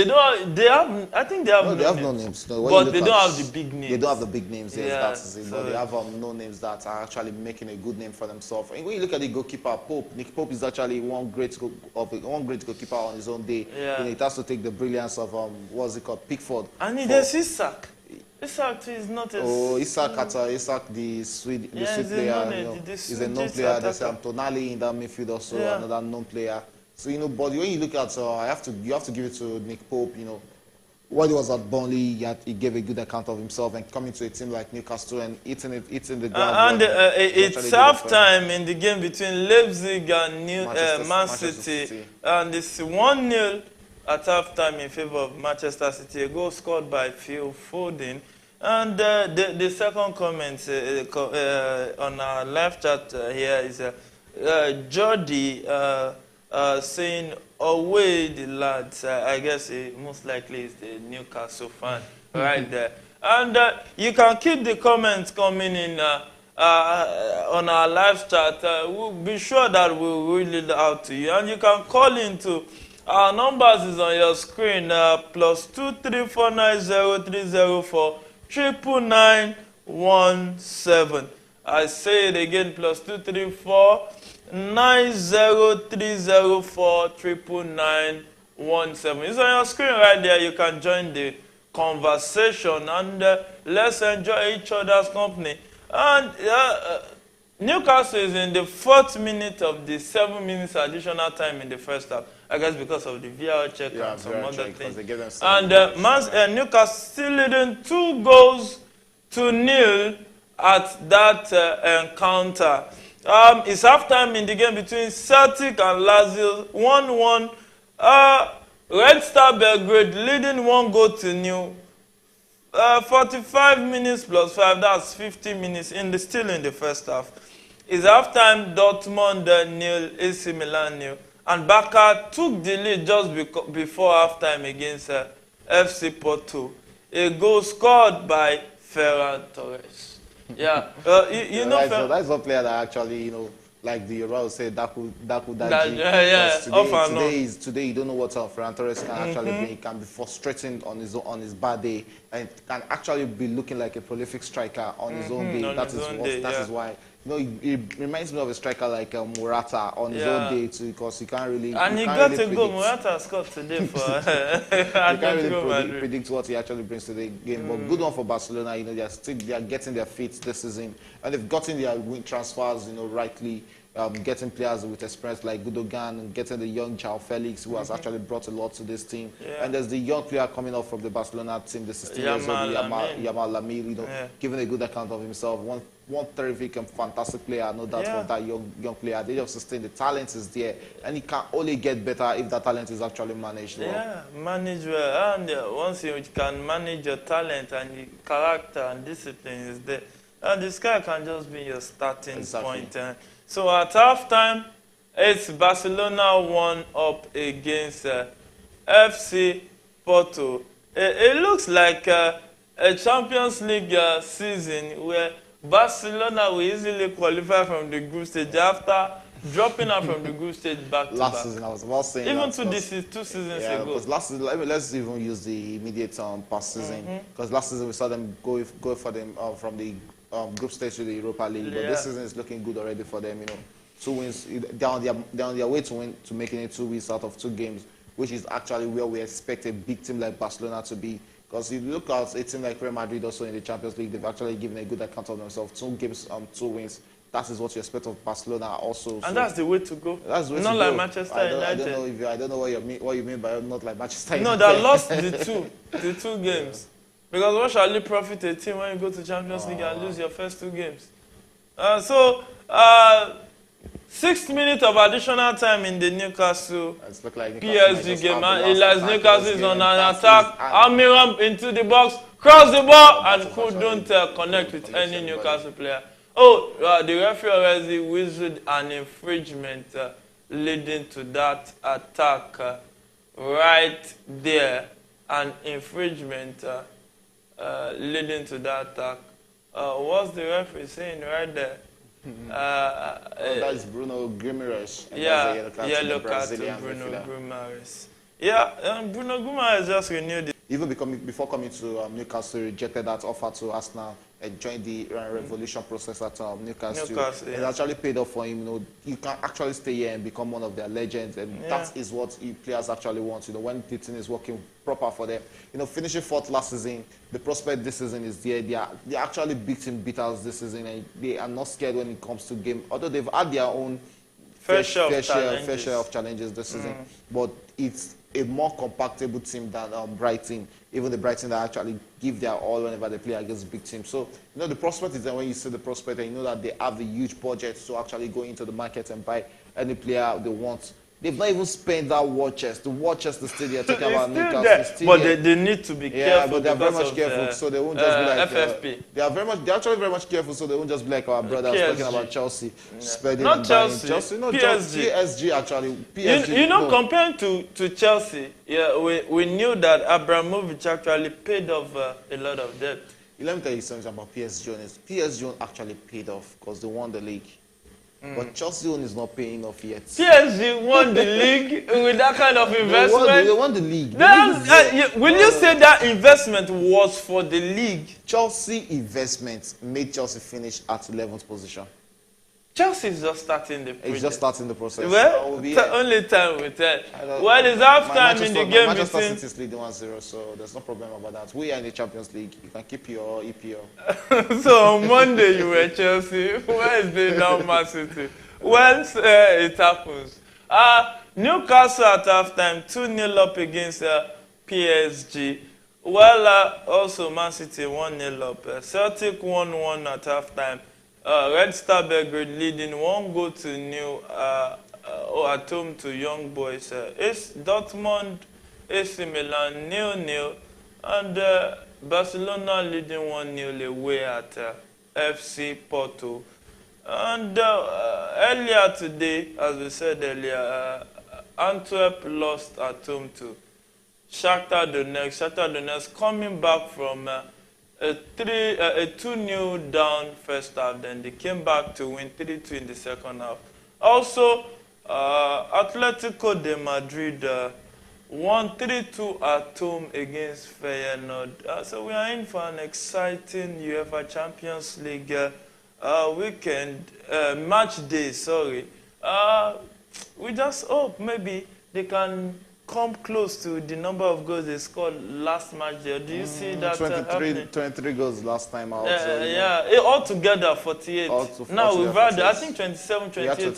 I think they have no, no they have names. no names. No, but they don't have the big names. They don't have the big names, yes, yeah, that's it. But they have no names that are actually making a good name for themselves. And when you look at the goalkeeper, Pope, Nick Pope is actually one great goalkeeper on his own day. Yeah. It has to take the brilliance of Pickford. And there's Isak. Isak is not a... Oh, Isak, the Swede player. He's a known player. There's Tonali in that midfield also, another known player. So, but when you look at, you have to give it to Nick Pope, While he was at Burnley, he gave a good account of himself, and coming to a team like Newcastle and eating the ground. It's half-time in the game between Leipzig and Man City. And it's 1-0 at half-time in favor of Manchester City. A goal scored by Phil Foden. And the second comment on our live chat here is Jordi saying, away the lads. I guess most likely is the Newcastle fan right there. And you can keep the comments coming in on our live chat. We'll be sure that we'll read it out to you. And you can call into our numbers is on your screen. +2349030499917. I say it again, +2349030499917. It's on your screen right there. You can join the conversation and let's enjoy each other's company. And Newcastle is in the 4th minute of the 7 minutes additional time in the first half. I guess because of the VAR check and some other things. And Newcastle still leading 2-0 at that encounter. It's halftime in the game between Celtic and Lazio, 1-1. Red Star Belgrade leading 1-0. 45 minutes plus 5, that's 50 minutes still in the first half. It's halftime, Dortmund 0, AC Milan 0. And Barca took the lead just before halftime against FC Porto. A goal scored by Ferran Torres. Yeah, that's one player that actually, like the Euro say, Daku Daji. Today you don't know what Ferran Torres can actually bring. He can be frustrating on his bad day, and can actually be looking like a prolific striker on his own day. That is why. It reminds me of a striker like Morata on his own day too, because you can't really. And he got a goal. Morata scored today for. You can't really predict what he actually brings to the game. But good one for Barcelona. They are getting their feet this season, and they've gotten their wing transfers. Rightly. Getting players with experience like Gundogan and getting the young João Felix, who has actually brought a lot to this team. Yeah. And there's the young player coming up from the Barcelona team, the 16 years old, Yamal Lamil, giving a good account of himself. One terrific and fantastic player, no doubt of that young player. They just sustain the talent is there, and he can only get better if that talent is actually managed well. Yeah, managed well. And once you can manage your talent and your character and discipline is there, and this guy can just be your starting point. So at halftime, it's Barcelona 1 up against FC Porto. It looks like a Champions League season where Barcelona will easily qualify from the group stage after dropping out from the group stage back to back. Last season, I was about saying even two seasons ago. Because last season, let's even use the immediate past season. Because last season we saw them go for them from the group stage to the Europa League, but this season is looking good already for them. 2 wins. They're on their way to making it 2 wins out of 2 games, which is actually where we expect a big team like Barcelona to be. Because you look at a team like Real Madrid also in the Champions League, they've actually given a good account of themselves. 2 games, 2 wins. That is what you expect of Barcelona also. And so that's the way to go. that's the way Not to like go. Manchester United. I don't know what you mean by not like Manchester United. No, they lost the two games. Because what shall it profit a team when you go to Champions League and lose your first 2 games? 6 minutes of additional time in the Newcastle like PSG game. Elias Newcastle is on an attack. Almiron into the box, cross the ball, and couldn't connect with any Newcastle player. The referee already whistled an infringement leading to that attack right there. An infringement leading to that attack. What's the referee saying right there? That's Bruno Guimaraes. Yellow card to Bruno Guimaraes. Yeah, Bruno Guimaraes just renewed it. Even before coming to Newcastle, rejected that offer to Arsenal and joined the revolution process at Newcastle. It actually paid off for him. You can actually stay here and become one of their legends, and that is what players actually want. When the team is working proper for them. Finishing 4th last season, the prospect this season is there. They are actually big team beaters this season, and they are not scared when it comes to game. Although they've had their own fair share of challenges this season, but it's a more compactable team than Brighton. Even the Brighton that actually give their all whenever they play against big teams. So, the prospect is that when you see the prospect and you know that they have the huge budget to actually go into the market and buy any player they want. They've not even spent that war chest. The war chest is still there, talking about Newcastle. But they need to be careful. Yeah, but they're very much careful, so they won't just be like FFP. They're actually very much careful, so they won't just be like our brothers talking about Chelsea. Spending not Chelsea. No, PSG. PSG actually. PSG, comparing to Chelsea, we knew that Abramovich actually paid off a lot of debt. Let me tell you something about PSG. PSG actually paid off because they won the league. But Chelsea is not paying off yet. PSG won the league with that kind of investment. They won the league. Will you say that investment was for the league? Chelsea investment made Chelsea finish at 11th position. Chelsea is just starting the process. It's just starting the process. Well, only time will tell. Well, it's half time in the game. Manchester City is leading 1-0, so there's no problem about that. We are in the Champions League. You can keep your EPL. So on Monday you were Chelsea. Wednesday now Man City. Well, it happens. Newcastle at halftime 2-0 up against PSG. Well, also Man City 1-0 up. Celtic 1-1 at halftime. Red Star Belgrade leading 1 goal to at home to Young Boys. It's Dortmund, AC Milan 0-0, and Barcelona leading 1-0 away at FC Porto. And earlier today, as we said earlier, Antwerp lost at home to Shakhtar Donetsk. Shakhtar Donetsk coming back from a 2-0 down first half, then they came back to win 3-2 in the second half. Also, Atletico de Madrid won 3-2 at home against Feyenoord. So we are in for an exciting UEFA Champions League weekend, match day, sorry. We just hope maybe they can come close to the number of goals they scored last match there. Do you see that 23 goals last time out. Altogether 48. Now we've had, I think, 27, 28. We had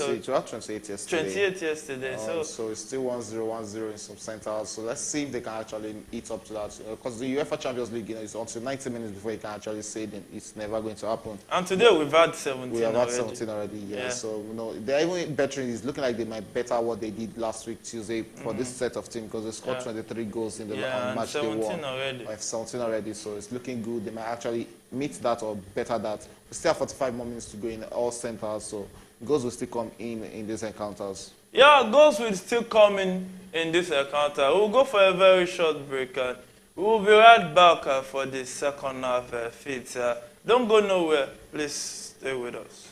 28 yesterday. 28 yesterday. So it's still 1-0 in some centers. So let's see if they can actually eat up to that. Because the UEFA Champions League, is until 90 minutes before you can actually say that it's never going to happen. And today we've had 17 We have had 17 already, yeah. So, they're even bettering. It's looking like they might better what they did last week, Tuesday, for this set of team, because they scored 23 goals in the match they won. Already. 17 already, so it's looking good. They might actually meet that or better that. We still have 45 more minutes to go in all centers, so goals will still come in these encounters. Yeah, goals will still come in this encounter. We'll go for a very short break. We'll be right back for the second half feat. Don't go nowhere. Please stay with us.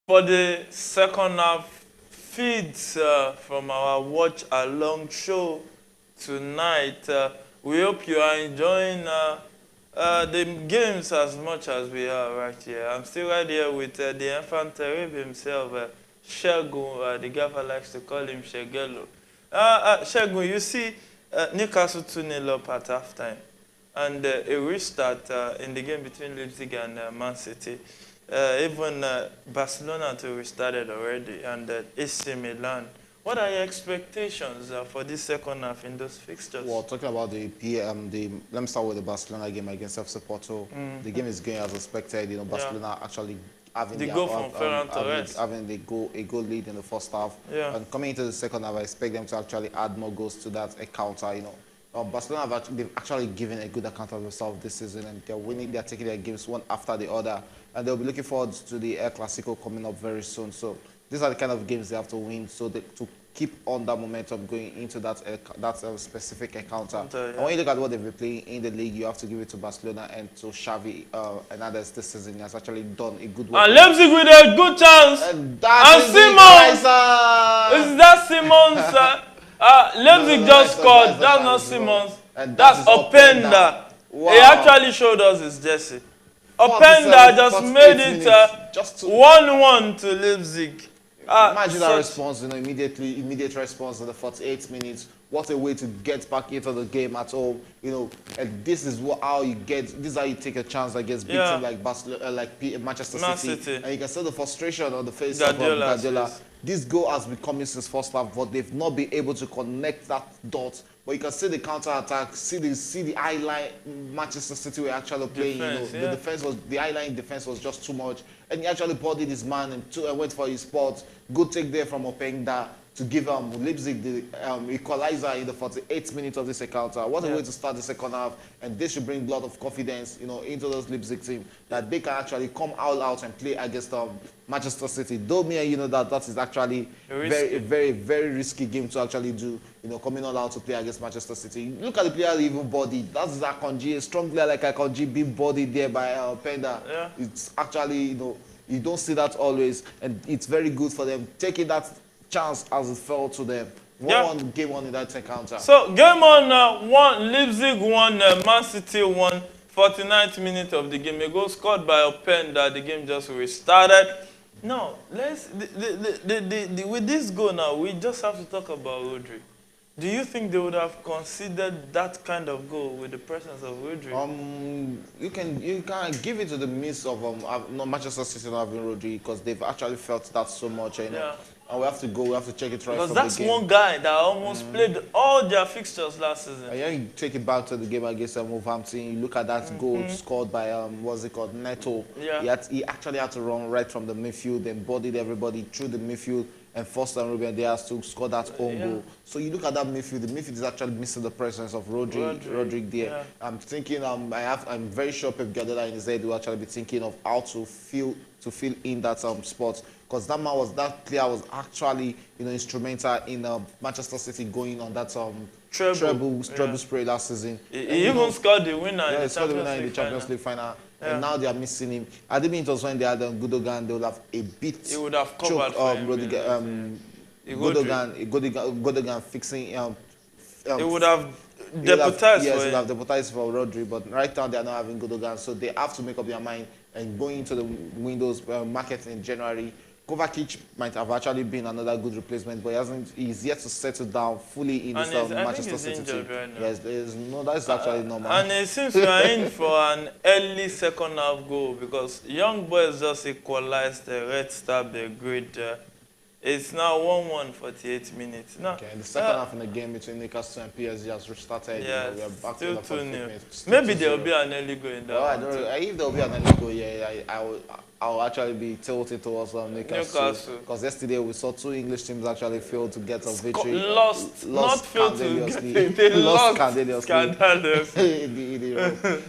For the second half feeds from our watch along show tonight, we hope you are enjoying the games as much as we are right here. I'm still right here with the infant terrible himself, Shegun, the gaffer likes to call him Shegelo. Shegun, you see Newcastle 2-0 up at halftime, and a restart in the game between Leipzig and Man City. Even Barcelona too restarted already, and AC Milan. What are your expectations for this second half in those fixtures? Well, talking about let me start with the Barcelona game against FC Porto. The game is going as expected. You know, Barcelona actually having the goal from Ferran Torres, having a goal lead in the first half. And coming into the second half, I expect them to actually add more goals to that encounter. You know. Barcelona they've actually given a good account of themselves this season, and they're winning. They're taking their games one after the other, and they'll be looking forward to the El Clasico coming up very soon. So these are the kind of games they have to win, so to keep on that momentum going into that specific encounter. And when you look at what they've been playing in the league, you have to give it to Barcelona and to Xavi Hernandez this season. He has actually done a good work. And Leipzig with a good chance. And Simons! Is that Simons? Leipzig just scored. That's not Simons. That's Openda. Wow. He actually showed us his jersey. Openda just made it 1-1 to Leipzig. Imagine that response, you know, immediate response in the 48 minutes. What a way to get back into the game at all, you know. And this is how you take a chance against big teams like Barcelona, Manchester City. And you can see the frustration on the face of Guardiola. This goal has been coming since first half, but they've not been able to connect that dot. But you can see the counter attack, see the eye line Manchester City were actually playing. Defense, you know, the eye line defense was just too much, and he actually bodied his man and went for his spot. Good take there from Openda to give Leipzig the equalizer in the 48th minute of this encounter. What a way to start the second half, and this should bring a lot of confidence, you know, into those Leipzig team that they can actually come all out and play against Manchester City. Though you know that is actually a very risky game to actually do, you know, coming all out to play against Manchester City. Look at the player even body. That's Akanji, a strong player like Akanji being bodied there by Openda. It's actually, you know, you don't see that always, and it's very good for them taking that chance as it fell to them. Game one in that encounter. So game on 1, Leipzig 1, Man City 1, 49th minute of the game. A goal scored by Openda. The game just restarted. Now, with this goal now, we just have to talk about Rodri. Do you think they would have considered that kind of goal with the presence of Rodri? You can give it to the miss of Manchester City not having Rodri, because they've actually felt that so much. You know? And we have to check it right from the game. Because that's one guy that almost played all their fixtures last season. And you take it back to the game against Wolverhampton. You look at that goal scored by Neto. He actually had to run right from the midfield and bodied everybody through the midfield and forced Ruben Dias to score that own goal. So you look at that midfield. The midfield is actually missing the presence of Rodri there. I'm thinking. I'm very sure Pep Guardiola in his head will actually be thinking of how to fill in that spot. Because that player was actually, you know, instrumental in Manchester City going on that treble spray last season. He even scored the winner in the Champions League final. And now they are missing him. I didn't mean it was when they had Gundogan, they would have a bit. He would have covered Gundogan fixing. He would have deputized for him. He would have deputized for Rodri, but right now they are not having Gundogan, so they have to make up their mind and going into the windows market in January. Kovacic might have actually been another good replacement, but he's yet to settle down fully in this Manchester City team. Right now. Yes, that's actually normal. And it seems we are in for an early second half goal, because young boys just equalized the Red Star Belgrade. It's now 1-1, 48 minutes. Now, okay, the second half in the game between Newcastle and PSG has restarted. Yeah, we are back still to the 2-0. Maybe there will be an early goal in that one. If there will be an early goal, I'll actually be tilted towards Newcastle. Because yesterday we saw 2 English teams actually fail to get a victory. Lost scandalously.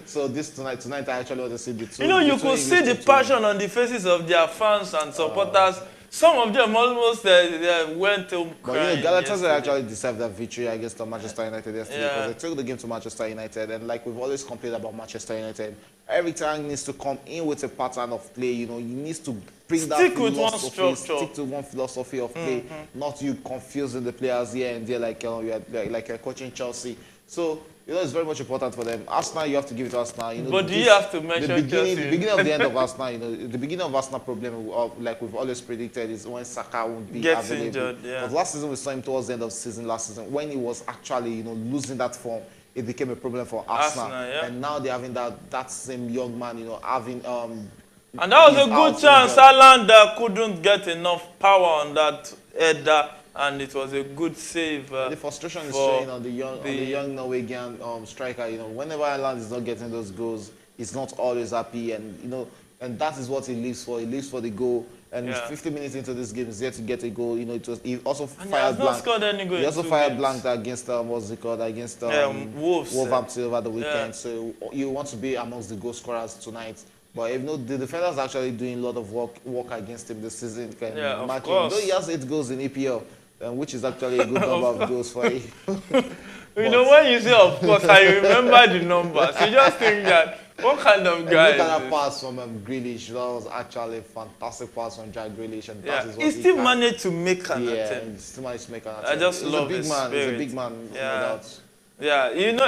So tonight I actually want to see the 2. You know, you could see the passion on the faces of their fans and supporters. Some of them almost went to crying. But Galatasaray actually deserved that victory against Manchester United yesterday, because they took the game to Manchester United, and like we've always complained about Manchester United, Every time he needs to come in with a pattern of play. You know, he needs to bring that Stick with one philosophy, structure. stick to one philosophy of play, not you confusing the players here and there like you're coaching Chelsea. So, you know, it's very much important for them. Arsenal, you have to give it to Arsenal. You know, But do you have to mention the beginning, Chelsea? the beginning of the end of Arsenal, you know, the beginning of Arsenal problem, like we've always predicted, is when Saka won't be Gets available. injured, yeah. But last season, we saw him towards the end of the season last season, when he was actually, you know, losing that form, it became a problem for Arsenal. Yeah. And now they're having that same young man, you know, having... and that was a good chance. Haaland couldn't get enough power on that header, and it was a good save. The frustration is showing on the young Norwegian striker. You know, whenever Haaland is not getting those goals, he's not always happy, and you know, and that is what he lives for. He lives for the goal. And 50 minutes into this game, he's yet to get a goal. You know, he also fired blank. He also fired blank against what's it called, against Wolverhampton over the weekend. So you want to be amongst the goal scorers tonight. But if no, the defenders are actually doing a lot of work against him this season. Of course. Though he has 8 goals in EPL, which is actually a good number of goals for him. You know, when you say of course, I remember the numbers. You just think that, what kind of guy look at that pass from Grealish. That was actually a fantastic pass from Jack Grealish. And that is what he still managed to make an attempt. He still managed to make an attempt. I just love his spirit. He's a big man, no doubt. Yeah, you know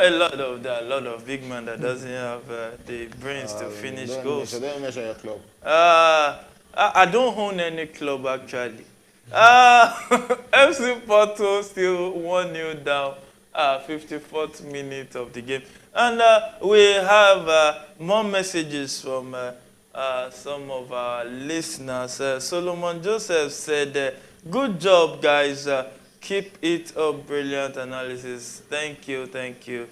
there are a lot of big men that doesn't have the brains to finish goals. Don't mention your club. I don't own any club actually. FC Porto still 1-0 down. 54th minute of the game. And we have more messages from some of our listeners. Solomon Joseph said, good job, guys. Keep it up. Brilliant analysis. Thank you. Thank you.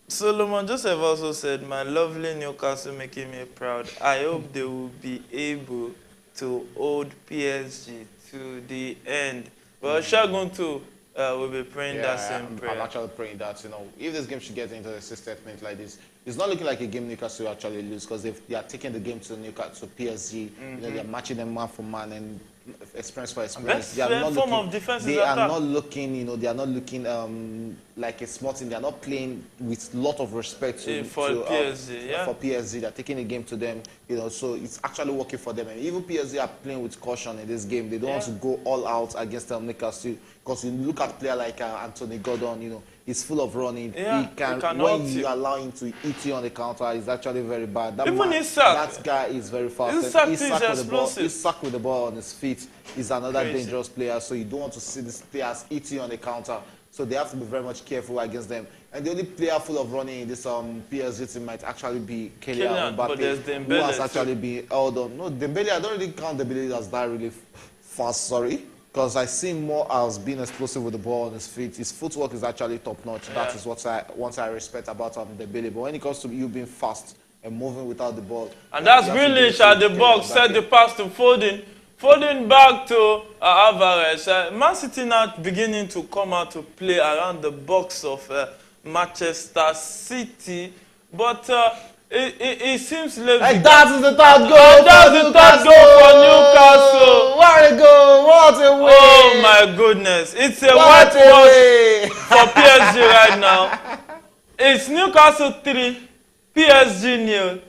Solomon Joseph also said, my lovely Newcastle making me proud. I hope they will be able to hold PSG to the end. But Shagun too will be praying that same prayer. I'm actually praying that, you know, if this game should get into the 60th minute like this, it's not looking like a game Newcastle will actually lose, because they are taking the game to Newcastle, to PSG. You know, they're matching them man for man and experience for experience. They are not looking, you know, they are not looking like a small team. They are not playing with a lot of respect for PSG. For PSG, they're taking the game to them, you know, so it's actually working for them. And even PSG are playing with caution in this game. They don't want to go all out against Newcastle, because you look at a player like Anthony Gordon, you know, he's full of running. He can when you allow him to eat you on the counter, it's actually very bad. That guy is very fast. He's sacked with the ball on his feet. He's another dangerous player, so you don't want to see these players eat you on the counter. So they have to be very much careful against them. And the only player full of running in this PSG team might actually be Kylian Mbappe, who has actually been held on. No, Dembele, I don't really count Dembele as that really fast, sorry. Because I see him more as being explosive with the ball on his feet. His footwork is actually top-notch. That is what I respect about Dembele. But when it comes to you being fast and moving without the ball... And that's Grealish at the box, set the pass to Foden. Foden back to Alvarez. Man City now beginning to come out to play around the box of Manchester City. But it seems Leipzig... And that is the third goal! That's the third goal for Newcastle! What a goal! What a way! Oh my goodness. It's a whitewash for PSG right now. It's Newcastle 3, PSG 0.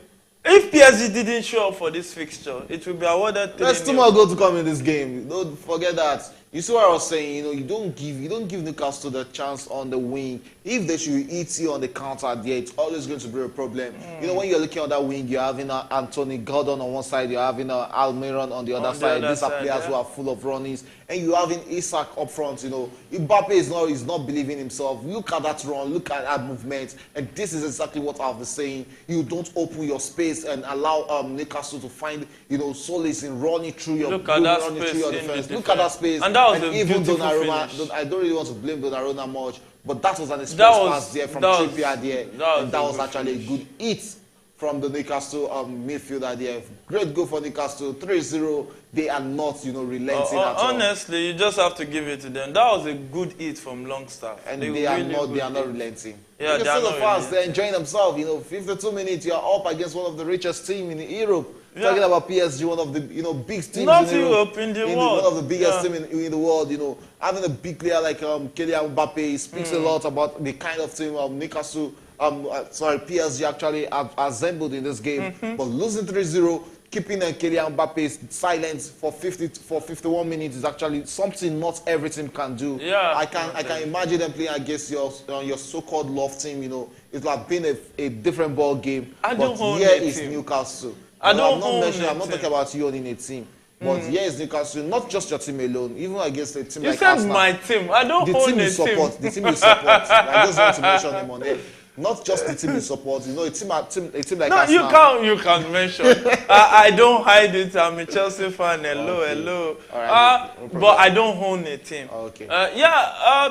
If PSG didn't show up for this fixture, it will be awarded 3-0. There's 2 more goals to come in this game. Don't forget that. You see what I was saying, you know, you don't give Newcastle the chance on the wing. If they should eat you on the counter there, it's always going to be a problem. You know, when you're looking on that wing, you're having Anthony Gordon on one side, you're having Almiron on the other side. These are players who are full of runnings. And you're having Isak up front, you know. Mbappe is not believing himself. Look at that run, look at that movement. And this is exactly what I've been saying. You don't open your space and allow Newcastle to find, you know, solace in running through your defense. Look at that space. And that was a even Donnarumma, I don't really want to blame Donnarumma much, but that was an express pass there from Trippier there. And that was actually a good hit from the Newcastle midfielder there. Great goal for Newcastle, 3-0. They are not, you know, relenting at all. Honestly, you just have to give it to them. That was a good hit from Longstaff. And they are not relenting. Yeah, they are not fast. They're enjoying themselves. You know, 52 minutes, you are up against one of the richest teams in Europe. Yeah. Talking about PSG, one of the big teams in Europe, in the world. One of the biggest teams in the world. You know, having a big player like Kylian Mbappe speaks a lot about the kind of team Newcastle PSG actually assembled in this game, but losing 3-0, keeping Kylian Mbappe silent for 51 minutes is actually something not every team can do. Yeah, I can imagine them playing against your so-called love team. It's like been a different ball game. But here is Newcastle. I'm not talking about you owning a team. But here is Newcastle, not just your team alone, even against a team like Arsenal. You said my team. I don't own a team. The team you support. I just want to mention them on it. Not just the team you support, a team like Arsenal. No, you can't mention. I don't hide it. I'm a Chelsea fan. Hello. Right, but I don't own a team. Okay.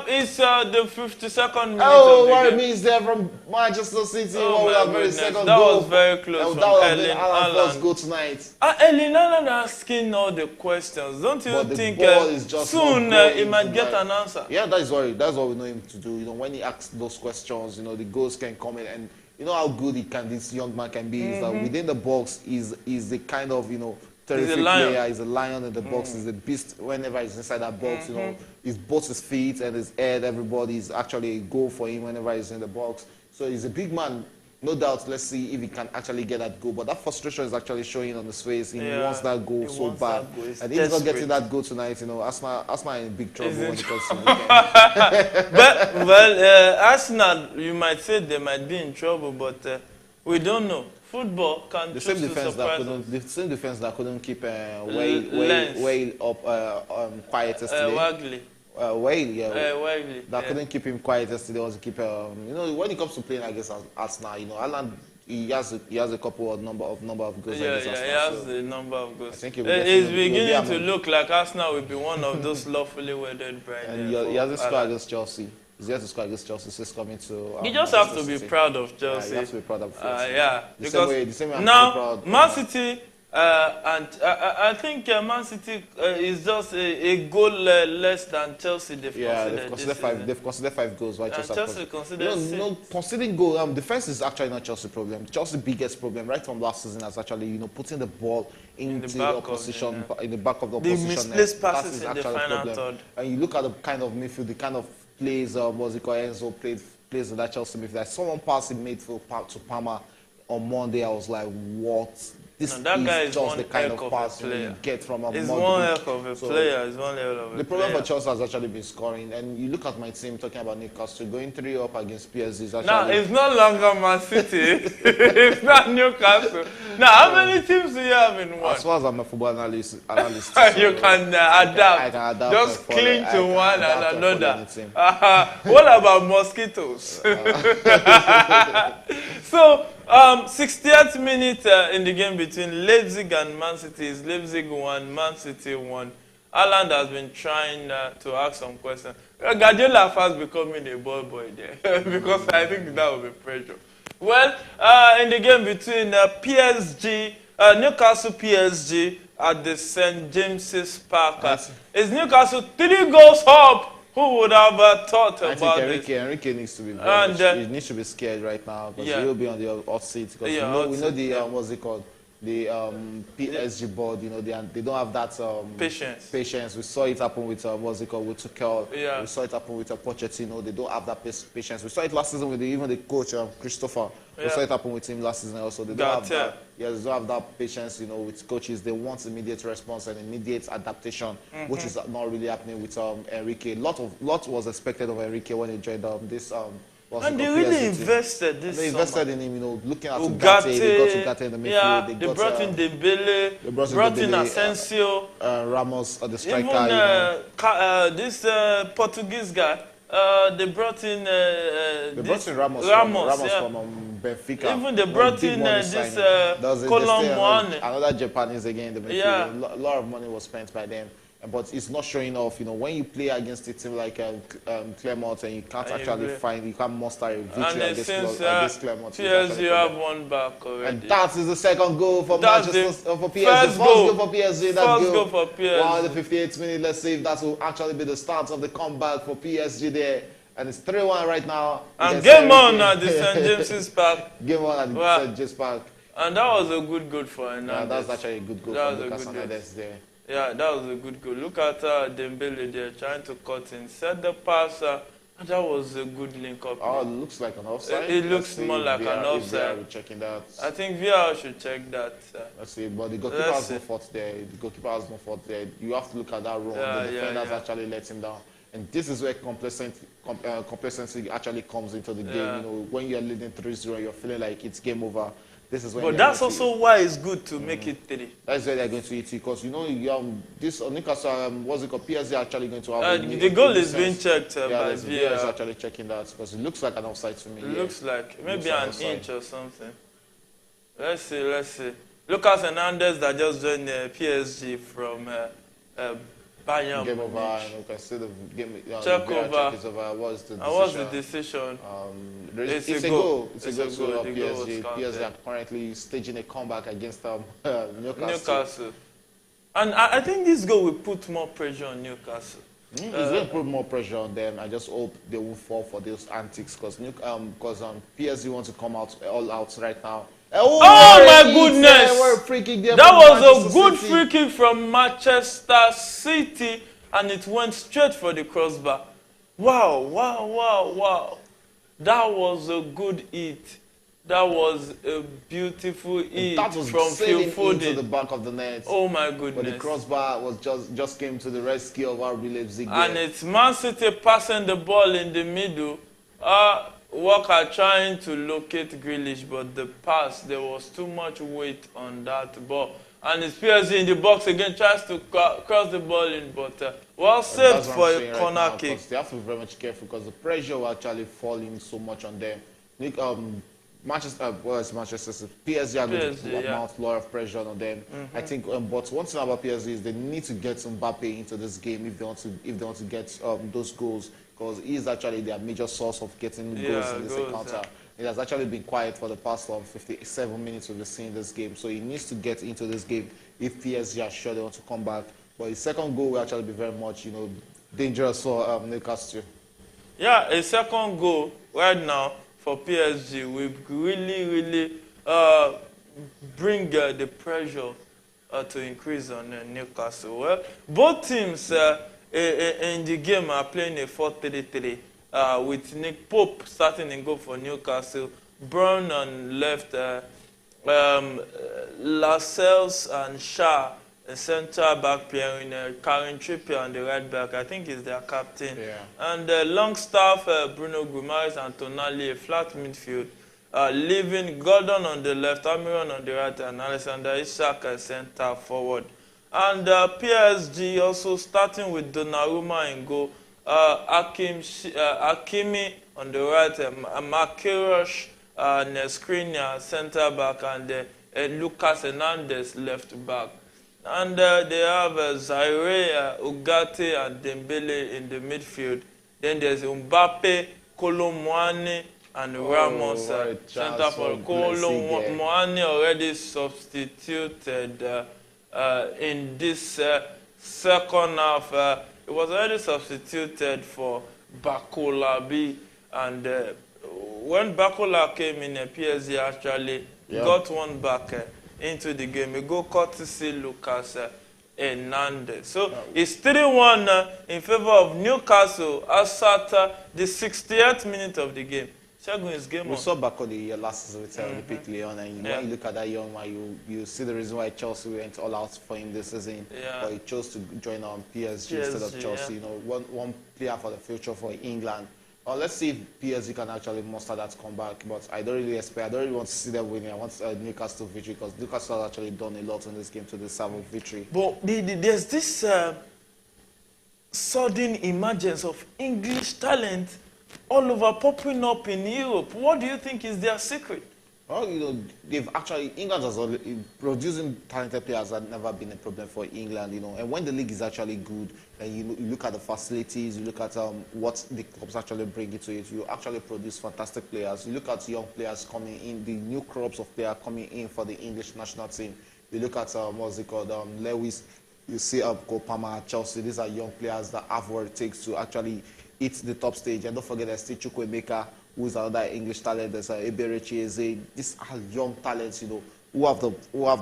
It's the 52nd minute. Oh, what it means there from Manchester City. That was very close. That would have been Alan's first goal tonight. Erling Haaland asking all the questions. Don't you think soon he might get an answer? Yeah, that's what we know him to do. When he asks those questions, the goals can come in, and how good this young man can be is that within the box is the kind of terrific player. He's a lion in the box. He's a beast whenever he's inside that box. He's both his feet and his head. Everybody is actually a goal for him whenever he's in the box. So he's a big man. No doubt, let's see if he can actually get that goal. But that frustration is actually showing on his face. He wants that goal so bad. And if he's not getting that goal tonight, Arsenal in big trouble when it comes to the weekend. Well, Arsenal, you might say they might be in trouble, but we don't know. Football can the same defense that couldn't keep way up quiet yesterday. Wagley. That couldn't keep him quiet yesterday. Was to keep when it comes to playing against Arsenal, Haaland, he has a couple of number of goals. Yeah, Arsenal, he has the number of goals. I think it's beginning to look like Arsenal will be one of those lawfully wedded brides. And he has a score against Chelsea. He's here to score against Chelsea. So he's coming to. You just have to be proud of Chelsea. Yeah, you have to be proud of Chelsea. The same way now Man City. And I think Man City is just a goal less than Chelsea. They've considered 5 goals. Why Chelsea considered 6. Conceding goal. Defense is actually not Chelsea's problem. Chelsea's biggest problem, right from last season, is actually putting the ball into the opposition, in the back of the opposition. The misplaced passes in the final third. And you look at the kind of midfield, the kind of plays Enzo plays in that Chelsea midfield. Someone passed made to Palmer on Monday. I was like, what? That guy is just one the kind of heck pass of a player. You get from a He's one heck of a player. He's one level of a The problem player. for Chelsea has actually been scoring. And you look at my team talking about Newcastle going 3-up against PSG. Is actually now it's no longer Man City. It's not Newcastle. Now how many teams do you have in one? As far as I'm a football analyst you can adapt. I can adapt. Just cling to one and another. What about mosquitoes? So 60th minute in the game between Leipzig and Man City is Leipzig 1, Man City 1. Haaland has been trying to ask some questions. Guardiola fast becoming a ball boy there because I think that will be pressure. Well, in the game between PSG, Newcastle PSG at the St. James's Park, is Newcastle 3 goals up? Who would have thought about this? Enrique needs to be he needs to be scared right now because he will be on the hot seat because we know the what's it called, the PSG board. They don't have that patience. We saw it happen with what's it called, with Tuchel. We saw it happen with Pochettino. They don't have that patience. We saw it last season with even the coach Christopher. We saw it happen with him last season also. They don't have that. They don't have that patience, with coaches. They want immediate response and immediate adaptation, which is not really happening with Enrique. Lot was expected of Enrique when he joined this. And they really invested this. They invested in him, looking at Ugarte. They got Ugarte in the midfield. Yeah, they brought in Dembele. They brought in Asensio. Ramos, the striker. Even this Portuguese guy. They brought in. Ramos from Benfica. Even they brought in this Colomboane. Another Japanese again in the midfield. Yeah. A lot of money was spent by them. But it's not showing off. When you play against a team like Clermont and you can't you can't muster a victory against Clermont. PSG, you have one back already. And that is the second goal for Manchester for PSG. First goal for PSG. First goal for PSG. Wow, the 58th minute. Let's see if that will actually be the start of the comeback for PSG there. And it's 3-1 right now. And game on at the St. James's Park. Game on at the St. James's Park. And that was a good goal for Hernandez. Yeah, that was actually a good goal for Lucas Hernandez there. Yeah, that was a good goal. Look at Dembele there trying to cut in. Set the pass. That was a good link up. Oh, it looks like an offside. It looks more like an offside. We're checking that. I think VR should check that. Let's see, but the goalkeeper has no fault there. The goalkeeper has no fault there. You have to look at that run. The defenders actually let him down. And this is where complacency actually comes into the game. You know, when you're leading 3-0, you're feeling like it's game over. This is when. But that's also why it's good to make it 3. That's why they're going to eat it, because you know this Newcastle, what's it called? PSG actually going to have the goal is being checked by VAR. is actually checking that, because it looks like an offside to me. It looks like maybe an inch or something. Let's see. Lucas Hernandez that just joined the PSG from Bayern. Game over. You can see the game. Check over. What's the decision? What's the decision? It's a goal. It's a goal to PSG. PSG are currently staging a comeback against Newcastle. And I think this goal will put more pressure on Newcastle. It's going to put more pressure on them. I just hope they won't fall for those antics, because PSG want to come out all out right now. Oh my goodness! That was a good free kick from Manchester City, and it went straight for the crossbar. Wow. That was a good hit. That was a beautiful hit from Phil Foden into the back of the net. Oh my goodness! But the crossbar was just came to the rescue of our Leipzig. And it's Man City passing the ball in the middle. Walker trying to locate Grealish, but the pass, there was too much weight on that ball. And it's PSG in the box again, tries to cross the ball in, but well saved for a corner kick. They have to be very much careful, because the pressure will actually falling so much on them. Manchester City, PSG are going to mount a lot of pressure on them. I think, but one thing about PSG is they need to get Mbappe into this game if they want to get those goals, because he is actually their major source of getting goals in this encounter. It has actually been quiet for the past 57 minutes we've seen this game, so he needs to get into this game if PSG are sure they want to come back. But his second goal will actually be very much, dangerous for Newcastle. Yeah, a second goal right now for PSG will really bring the pressure to increase on Newcastle. Well, both teams in the game are playing a 4-3-3 with Nick Pope starting in goal for Newcastle, Brown on left, Lascelles and Shah, the centre back pairing, Karen Trippier on the right back, I think is their captain. And Longstaff, Bruno Guimaraes and Tonali, a flat midfield, leaving Gordon on the left, Almiron on the right, and Alexander Isak centre forward. And PSG also starting with Donnarumma in goal, Hakimi on the right, Makirosh, Skriniar centre back, and Lucas Hernandez left back. And they have Zaire, Ugarte, and Dembele in the midfield. Then there's Mbappe, Kolo Muani, and Ramos centre forward. Kolo Muani already substituted in this second half. It was already substituted for Bakolabi, and when Bakola came in, PSG actually got one back into the game. A goal courtesy Lucas Hernandez. So it's 3-1 in favor of Newcastle as at the 68th minute of the game. Shagun is game on. We saw Bakoli last season with Olympic Lyon, and when you look at that young man, you see the reason why Chelsea went all out for him this season. But he chose to join on PSG instead of Chelsea. One player for the future for England. Let's see if PSG can actually muster that comeback. But I don't really want to see them winning. I want Newcastle victory, because Newcastle has actually done a lot in this game to deserve a victory. But there's this sudden emergence of English talent all over popping up in Europe. What do you think is their secret? Well, England has already, producing talented players has never been a problem for England, and when the league is actually good, and you look at the facilities, you look at what the clubs actually bring into it, you actually produce fantastic players. You look at young players coming in, the new crops of players coming in for the English national team. You look at, Lewis, you see Kopama at Chelsea. These are young players that have what it takes to actually hit the top stage. And don't forget there's still Chukwuemeka, who is another English talent. There's Eberechi Eze. These are young talents, who have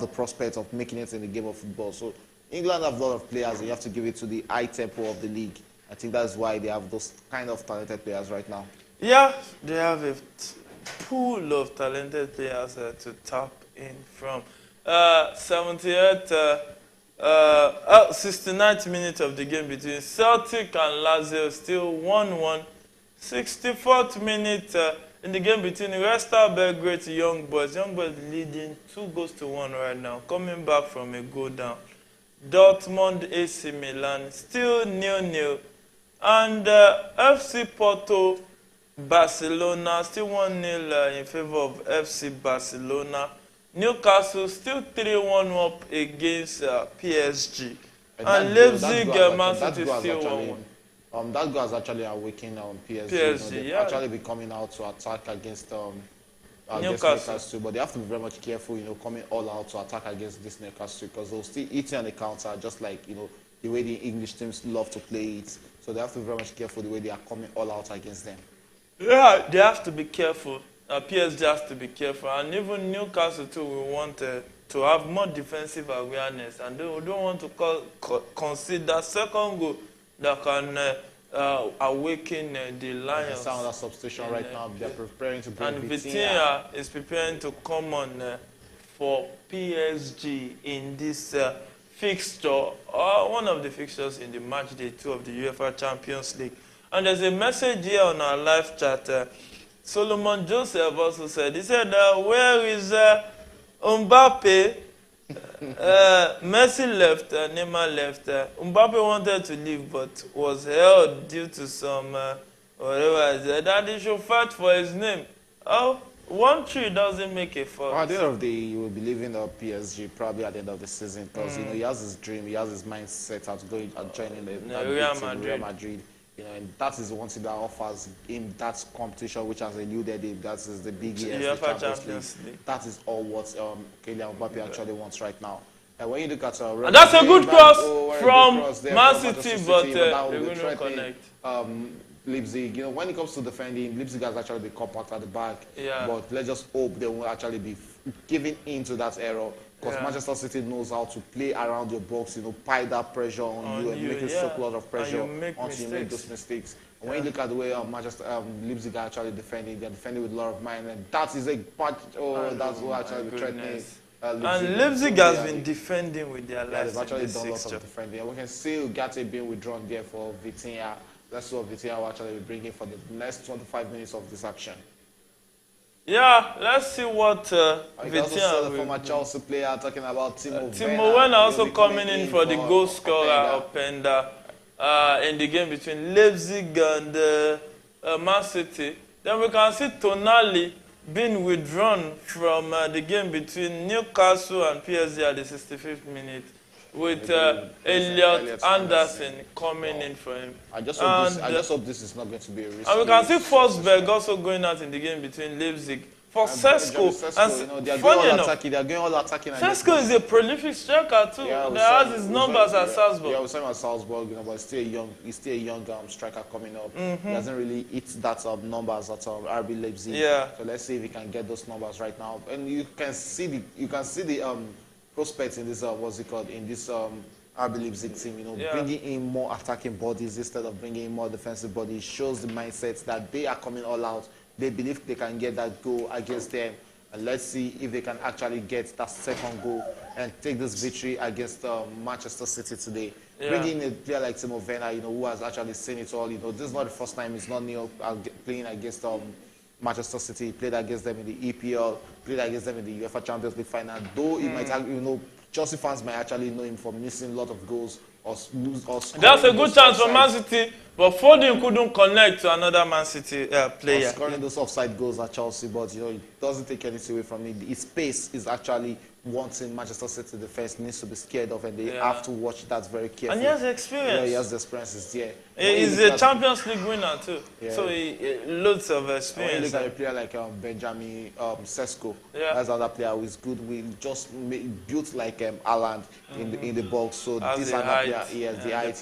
the prospect of making it in the game of football. So England have a lot of players, and you have to give it to the high tempo of the league. I think that's why they have those kind of talented players right now. Yeah, they have a pool of talented players to tap in from. 69th minute of the game between Celtic and Lazio, still 1-1. 64th minute in the game between Red Star Belgrade to Young Boys. Young Boys leading 2-1 right now, coming back from a goal down. Dortmund AC Milan, still 0-0. And FC Porto Barcelona, still 1-0 in favor of FC Barcelona. Newcastle still 3-1 up against PSG. And Leipzig, Man City still 1-1. That goal is actually awakening PSG. PSG, actually be coming out to attack against Newcastle, but they have to be very much careful, coming all out to attack against this Newcastle, because they'll still eat you on the counter, just like the way the English teams love to play it. So they have to be very much careful the way they are coming all out against them. Yeah, they have to be careful. PSG has to be careful, and even Newcastle too will want to have more defensive awareness, and they don't want to concede that second goal that can awaken the Lions. Sound that substitution right now. They're preparing to bring and Vitinha is preparing to come on for PSG in this fixture, one of the fixtures in the match day 2 of the UEFA Champions League. And there's a message here on our live chat. Solomon Joseph also said, where is Mbappe? Messi left, Neymar left. Mbappe wanted to leave but was held due to some whatever. That he should fight for his name. Oh, one tree doesn't make a forest. Well, at the end of the day, you will be leaving the PSG probably at the end of the season, because he has his dream, he has his mindset of going and joining Real Madrid. And that is one thing that offers him that competition, which has eluded him. That is the big Champions League. That is all what Kylian Mbappe actually wants right now. And when you look at and that's a good cross from Man City, but they're going to connect. Leipzig, when it comes to defending, Leipzig has actually been compact at the back. Yeah. But let's just hope they won't actually be giving in to that error. Because Manchester City knows how to play around your box, pile that pressure on you and make a surplus of pressure until you make those mistakes. And when you look at the way Leipzig are actually defending, they're defending with a lot of mind, and that is a part. That's what actually threatening. And Leipzig has been defending with their lives. They've actually done lots of defending. And we can see Ugarte being withdrawn there for Vitinha. Let's see what Vitinha will actually be bringing for the next 25 minutes of this action. Yeah, let's see what Vitinha will. The former Chelsea player talking about Timo Werner. Timo Werner also coming in for the goal scorer Openda in the game between Leipzig and Man City. Then we can see Tonali being withdrawn from the game between Newcastle and PSG at the 65th minute, with Elliot Anderson coming in for him. I just hope this is not going to be a risk. And we can see Forsberg also going out in the game between Leipzig for Sesko. They are going all attacking. Sesko is a prolific striker too. Yeah, he has his numbers at Salzburg. Yeah, we saw him at Salzburg, but he's still a young striker coming up. He hasn't really hit that numbers at RB Leipzig. Yeah. So let's see if he can get those numbers right now. And you can see the prospects in this in this RB Leipzig team, bringing in more attacking bodies instead of bringing in more defensive bodies shows the mindset that they are coming all out. They believe they can get that goal against them, and let's see if they can actually get that second goal and take this victory against Manchester City today. Yeah. Bringing in a player like Timo Werner, who has actually seen it all. This is not the first time he's not playing against Manchester City. He played against them in the EPL, played against them in the UEFA Champions League final. Though he might have, Chelsea fans might actually know him for missing a lot of goals or that's a good chance for Man City, but Foden couldn't connect to another Man City player. Scoring those offside goals at Chelsea, but it doesn't take anything away from it. His pace is actually one thing Manchester City defense needs to be scared of, and they have to watch that very carefully. And he has experience. Yeah, he has the experience. Yeah. He's a Champions League winner too, so he loads of experience. When you look at a player like Benjamin Sesko, that's another player who is good. We just built like Haaland in the box. So this another player, he has the height,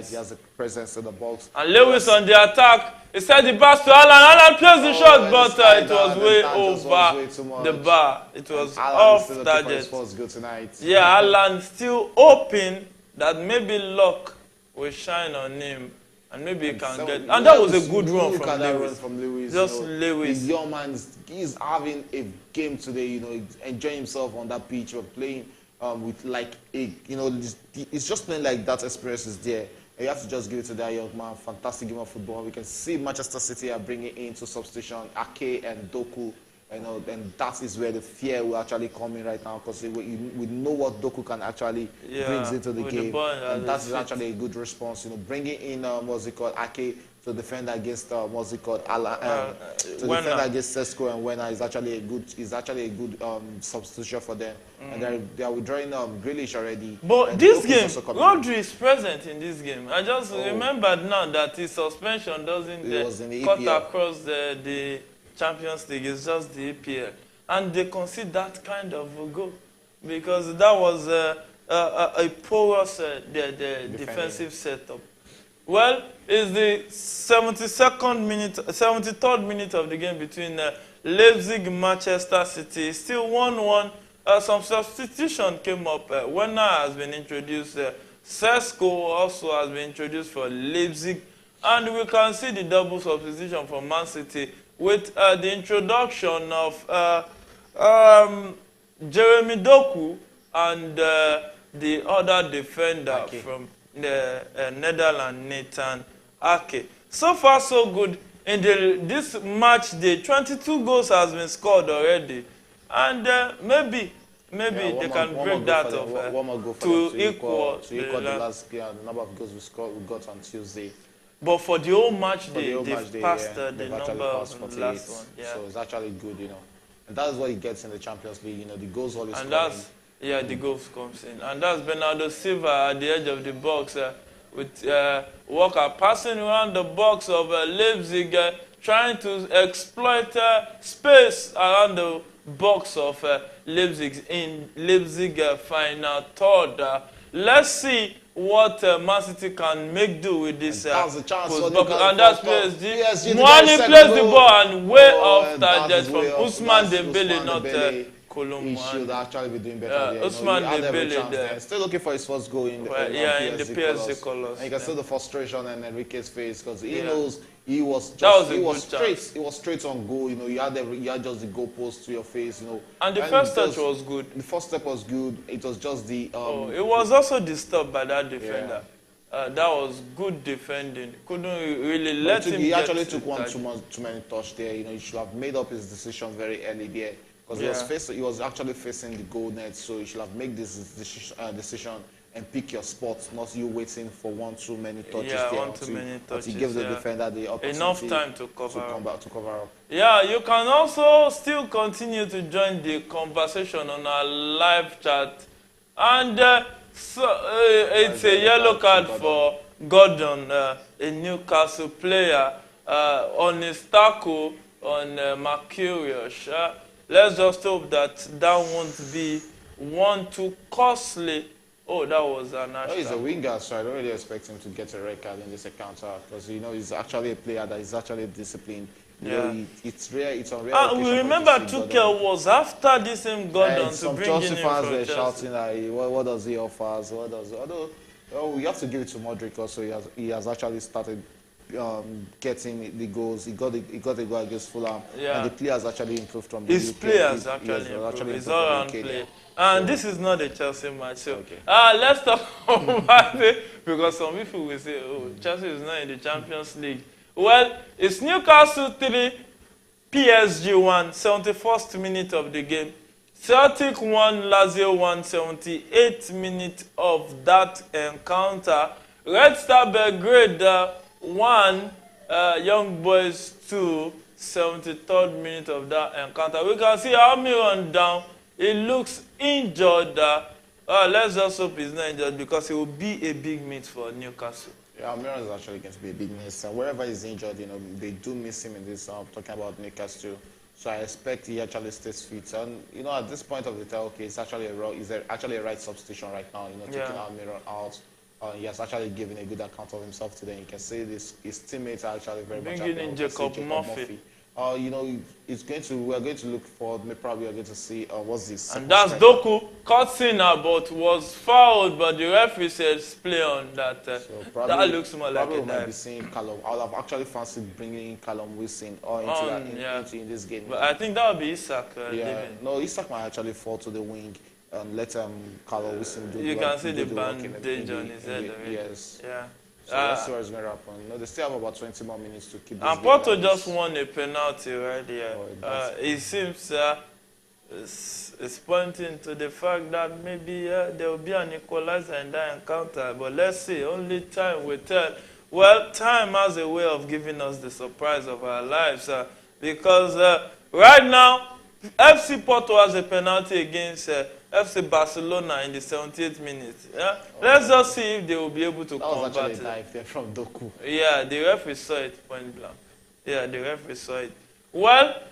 he has the presence in the box. And Lewis on the attack. He said the pass to Haaland. Haaland plays the shot, but it was way over the bar. It was off target. Yeah, Haaland still hoping that maybe luck will shine on him and maybe he can get. And that was a good run from Lewis. Just Lewis. The young man, he's having a game today. You know, enjoying himself on that pitch or playing with like a, you know, it's just playing like that experience is there. And you have to just give it to that young man. Fantastic game of football. We can see Manchester City are bringing into substitution Ake and Doku. You know, and that is where the fear will actually come in right now, because we know what Doku can actually brings into the game, and that is actually a good response. You know, bringing in what's it called, Ake to defend against what's it called, defend against Sesko and Werner is actually a good substitution for them, and they are withdrawing Grealish already. But this game, Rodri is present in this game. I just remembered now that his suspension doesn't cut across the Champions League, is just the EPL, and they concede that kind of a goal because that was a porous defensive setup. Well, it's the 73rd minute of the game between Leipzig and Manchester City. Still 1-1. Some substitution came up. Werner has been introduced. Sesko also has been introduced for Leipzig, and we can see the double substitution for Man City, with the introduction of Jeremy Doku and the other defender from the Netherlands, Nathan Ake. So far, so good. In this match day, 22 goals has been scored already. And maybe they can break that off to equal the last the number of goals we got on Tuesday. But for the whole match, they've passed the number of the last one. Yeah. So it's actually good, you know. And that's what he gets in the Champions League, you know, the goals always come in. The goals comes in. And that's Bernardo Silva at the edge of the box with Walker passing around the box of Leipzig, trying to exploit space around the box of Leipzig in Leipzig final third. Let's see what Man City can make do with this post box, and that's PSG. Mwani plays the ball and way off target from Ousmane Dembele, not Colombo. He should actually be doing better. Ousmane Dembele still looking for his first goal in the PSG colours. And you can see the frustration in Enrique's face, because he knows he was straight on goal. You know, you had just the goal post to your face. You know, and the first touch was good. The first step was good. It was just the. It was also disturbed by that defender. That was good defending. Couldn't really let him. He actually took too many touch there. You know, he should have made up his decision very early there, because he was actually facing the goal net. So he should have made this decision and pick your spot, not you waiting for too many touches there. He gives the defender the opportunity enough time to cover up. Yeah, you can also still continue to join the conversation on our live chat. And it's a yellow card for Gordon, a Newcastle player, on his tackle on Mercurius. Let's just hope that won't be one too costly. Oh, that was a national. He's a winger, so I don't really expect him to get a red card in this encounter, because you know he's actually a player that is actually disciplined. You know, it's rare. It's on rare. We remember Tuchel was after this same Gordon to bring in him fans from were Chelsea. shouting like, what does he offer us? What does? Although, we have to give it to Modric also. He has actually started getting the goals. He got a goal against Fulham, and the players actually improved from the His players actually improved. His all-round play. And this is not a Chelsea match, so let's talk about it, because some people will say, oh, Chelsea is not in the Champions League. Well, it's Newcastle 3, PSG 1, 71st minute of the game. Celtic 1, Lazio 1, 78th minute of that encounter. Red Star Belgrade 1, Young Boys 2, 73rd minute of that encounter. We can see Almiron down. He looks injured. Let's just hope he's not injured, because it will be a big miss for Newcastle. Yeah, Almiron is actually going to be a big miss. Wherever he's injured, you know, they do miss him in this. Talking about Newcastle, so I expect he actually stays fit. And you know, at this point of the time, okay, it's actually a right substitution right now. You know, taking Almiron out. He has actually given a good account of himself today. You can see his teammates are actually very much happy. Bringing in Jacob Murphy. You know, we're going to look for, probably we're going to see, what's this? And that's Doku, caught Sinner, but was fouled, but the referee says play on that. So probably, that looks more like a dive. We might be seeing Callum. I would have actually fancied bringing in Callum Wilson or into in this game. But I think that would be Isak. No, Isak might actually fall to the wing and let Callum Wilson do. You can see the bandage on his head already. Yes. Yeah. So let's see what's going to happen. You know, they still have about 20 more minutes to keep this and Porto just won a penalty right here. It seems it's pointing to the fact that maybe there will be an equalizer in that encounter. But let's see. Only time will tell. Well, time has a way of giving us the surprise of our lives. Because right now, FC Porto has a penalty against FC Barcelona in the 78th minute. Yeah? Let's just see if they will be able to convert it. That was actually a dive there from Doku. Yeah, the referee saw it point blank. Yeah, the referee saw it. Well,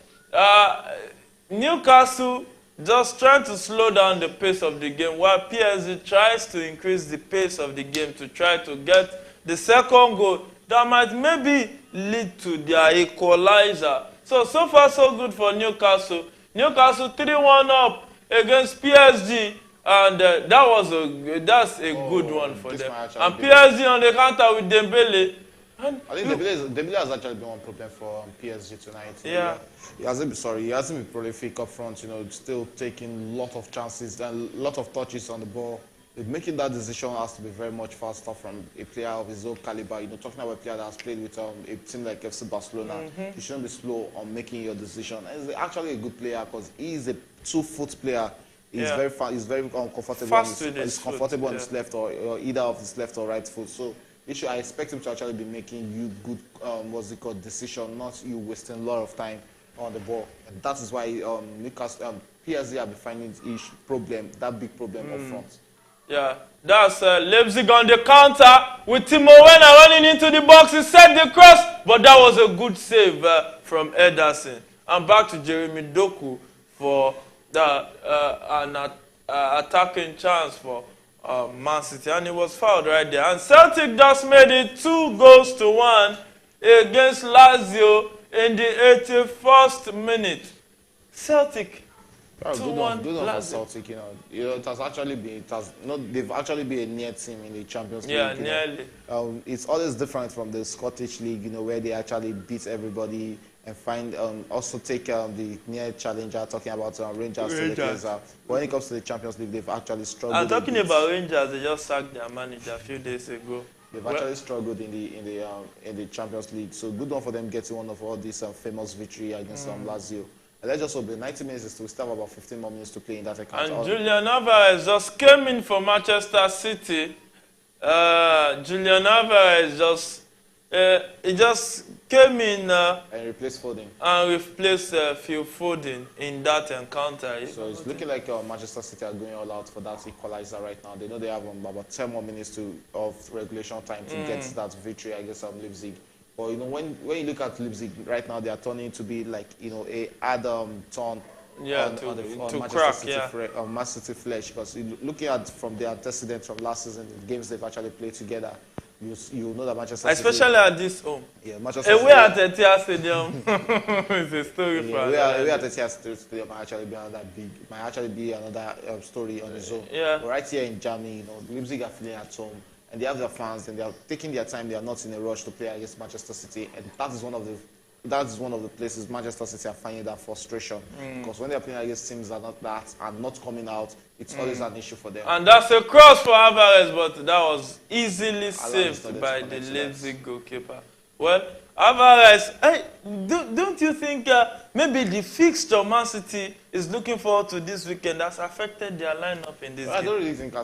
Newcastle just trying to slow down the pace of the game while PSG tries to increase the pace of the game to try to get the second goal that might maybe lead to their equalizer. So far so good for Newcastle. Newcastle 3-1 up against PSG, and that's a good one for them. And PSG on the counter with Dembele. I think Dembele has actually been one problem for PSG tonight. Yeah. He hasn't been prolific up front, you know, still taking a lot of chances and a lot of touches on the ball. Making that decision has to be very much faster from a player of his own caliber. You know, talking about a player that has played with a team like FC Barcelona, you shouldn't be slow on making your decision. And he's actually a good player because he's a 2-foot player. He's very fast. He's very comfortable. He's comfortable on his left or either of his left or right foot. So I expect him to actually be making you good, decision, not you wasting a lot of time on the ball. And that is why Newcastle, PSG have been finding that big problem up front. Yeah, that's Leipzig on the counter with Timo Werner running into the box. He set the cross, but that was a good save from Ederson. And back to Jeremy Doku for an attacking chance for Man City. And he was fouled right there. And Celtic just made it 2-1 against Lazio in the 81st minute. Celtic. Good one for Celtic, you know, they've actually been a near team in the Champions League. Yeah, nearly. It's always different from the Scottish League, you know, where they actually beat everybody and find also take the near challenger, talking about Rangers. But when it comes to the Champions League, they've actually struggled. And talking about Rangers, they just sacked their manager a few days ago. They've actually struggled in the Champions League. So good one for them getting one of all these famous victory against Lazio. And let's just hope the 90 minutes is to still have about 15 more minutes to play in that account. And Julian Alvarez just came in for Manchester City. Julian Alvarez just came in and replaced Foden. And replaced Phil Foden in that encounter. So it's looking like Manchester City are going all out for that equalizer right now. They know they have about 10 more minutes of regulation time to get that victory against Leipzig. But you know, when you look at Leipzig right now, they are turning to be like, you know, a turn on Manchester City flesh. Because looking at from their antecedent from last season, the games they've actually played together, you know that Manchester City, especially at this home. Yeah, Manchester City. Away at Etihad Stadium. It's a story for away at Etihad Stadium might actually be another story on its own. Yeah. But right here in Germany, you know, Leipzig are feeling at home. And they have their fans, and they are taking their time. They are not in a rush to play against Manchester City, and that is one of the places Manchester City are finding that frustration. Because when they are playing against teams that are not coming out, it's always an issue for them. And that's a cross for Alvarez, but that was easily saved by the Leipzig goalkeeper. Well, Alvarez, don't you think maybe the fixture Man City is looking forward to this weekend has affected their lineup in this game? I don't really think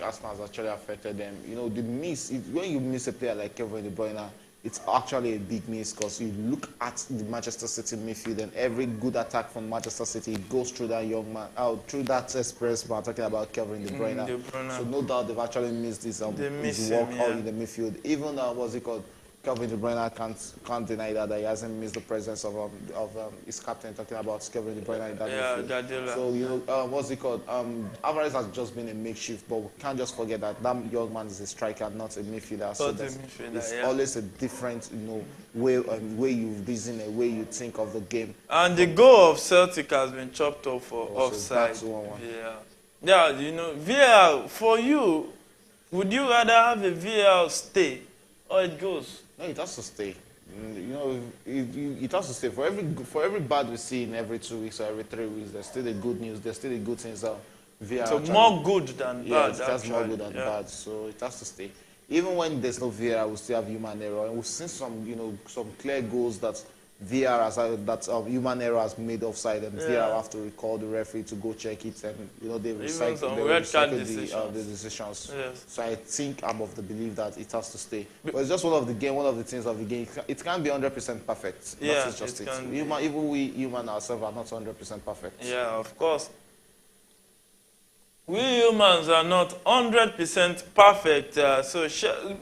Arsenal has actually affected them. You know, when you miss a player like Kevin De Bruyne, it's actually a big miss because you look at the Manchester City midfield and every good attack from Manchester City goes through that young man, through that express man, talking about Kevin De Bruyne. So no doubt they've actually missed his work out in the midfield. Even Kevin De Bruyne can't deny that he hasn't missed the presence of his captain. Talking about Kevin De Bruyne in that midfield. Guardiola. So what's it called? Alvarez has just been a makeshift, but we can't just forget that young man is a striker, not a midfielder. So it's always a different way you reason, a way you think of the game. And the goal of Celtic has been chopped off for offside. So Yeah, VAR for you. Would you rather have a VAR stay or it goes? No, it has to stay. It has to stay. For every bad we see in every 2 weeks or every 3 weeks, there's still the good news. There's still the good things. VAR. So more good than bad. Yeah, it has more good than bad. So it has to stay. Even when there's no VAR, we still have human error, and we've seen some clear goals that VAR human error has made offside, and VAR have to recall the referee to go check it, and they recycle the decisions. Yes. So I think I'm of the belief that it has to stay. But it's just one of the things of the game. It can't be 100% perfect. Yeah, that's just it. Even we human ourselves are not 100% perfect. Yeah, of course. We humans are not 100% perfect.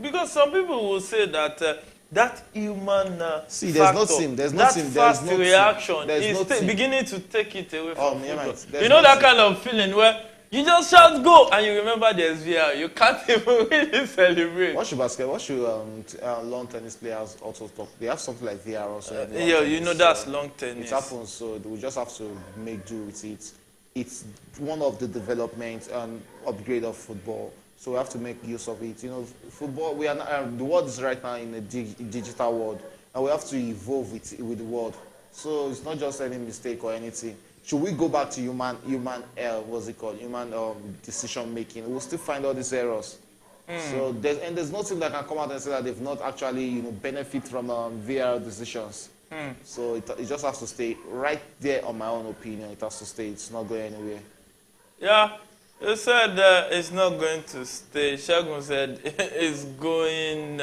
Because some people will say that. That human reaction is beginning to take it away from football. You know that kind of feeling where you just shout go and you remember there's VR. You can't even really celebrate. What should lawn tennis players also talk? They have something like VR also. That's long tennis. It happens, so we just have to make do with it. It's one of the development and upgrade of football. So we have to make use of it. Football. The world is right now in a digital world, and we have to evolve with the world. So it's not just any mistake or anything. Should we go back to human decision making? We'll still find all these errors. So there's nothing that can come out and say that they've not actually benefit from VR decisions. So it just has to stay right there. On my own opinion, it has to stay. It's not going anywhere. Yeah. You said it's not going to stay. Shagun said it's going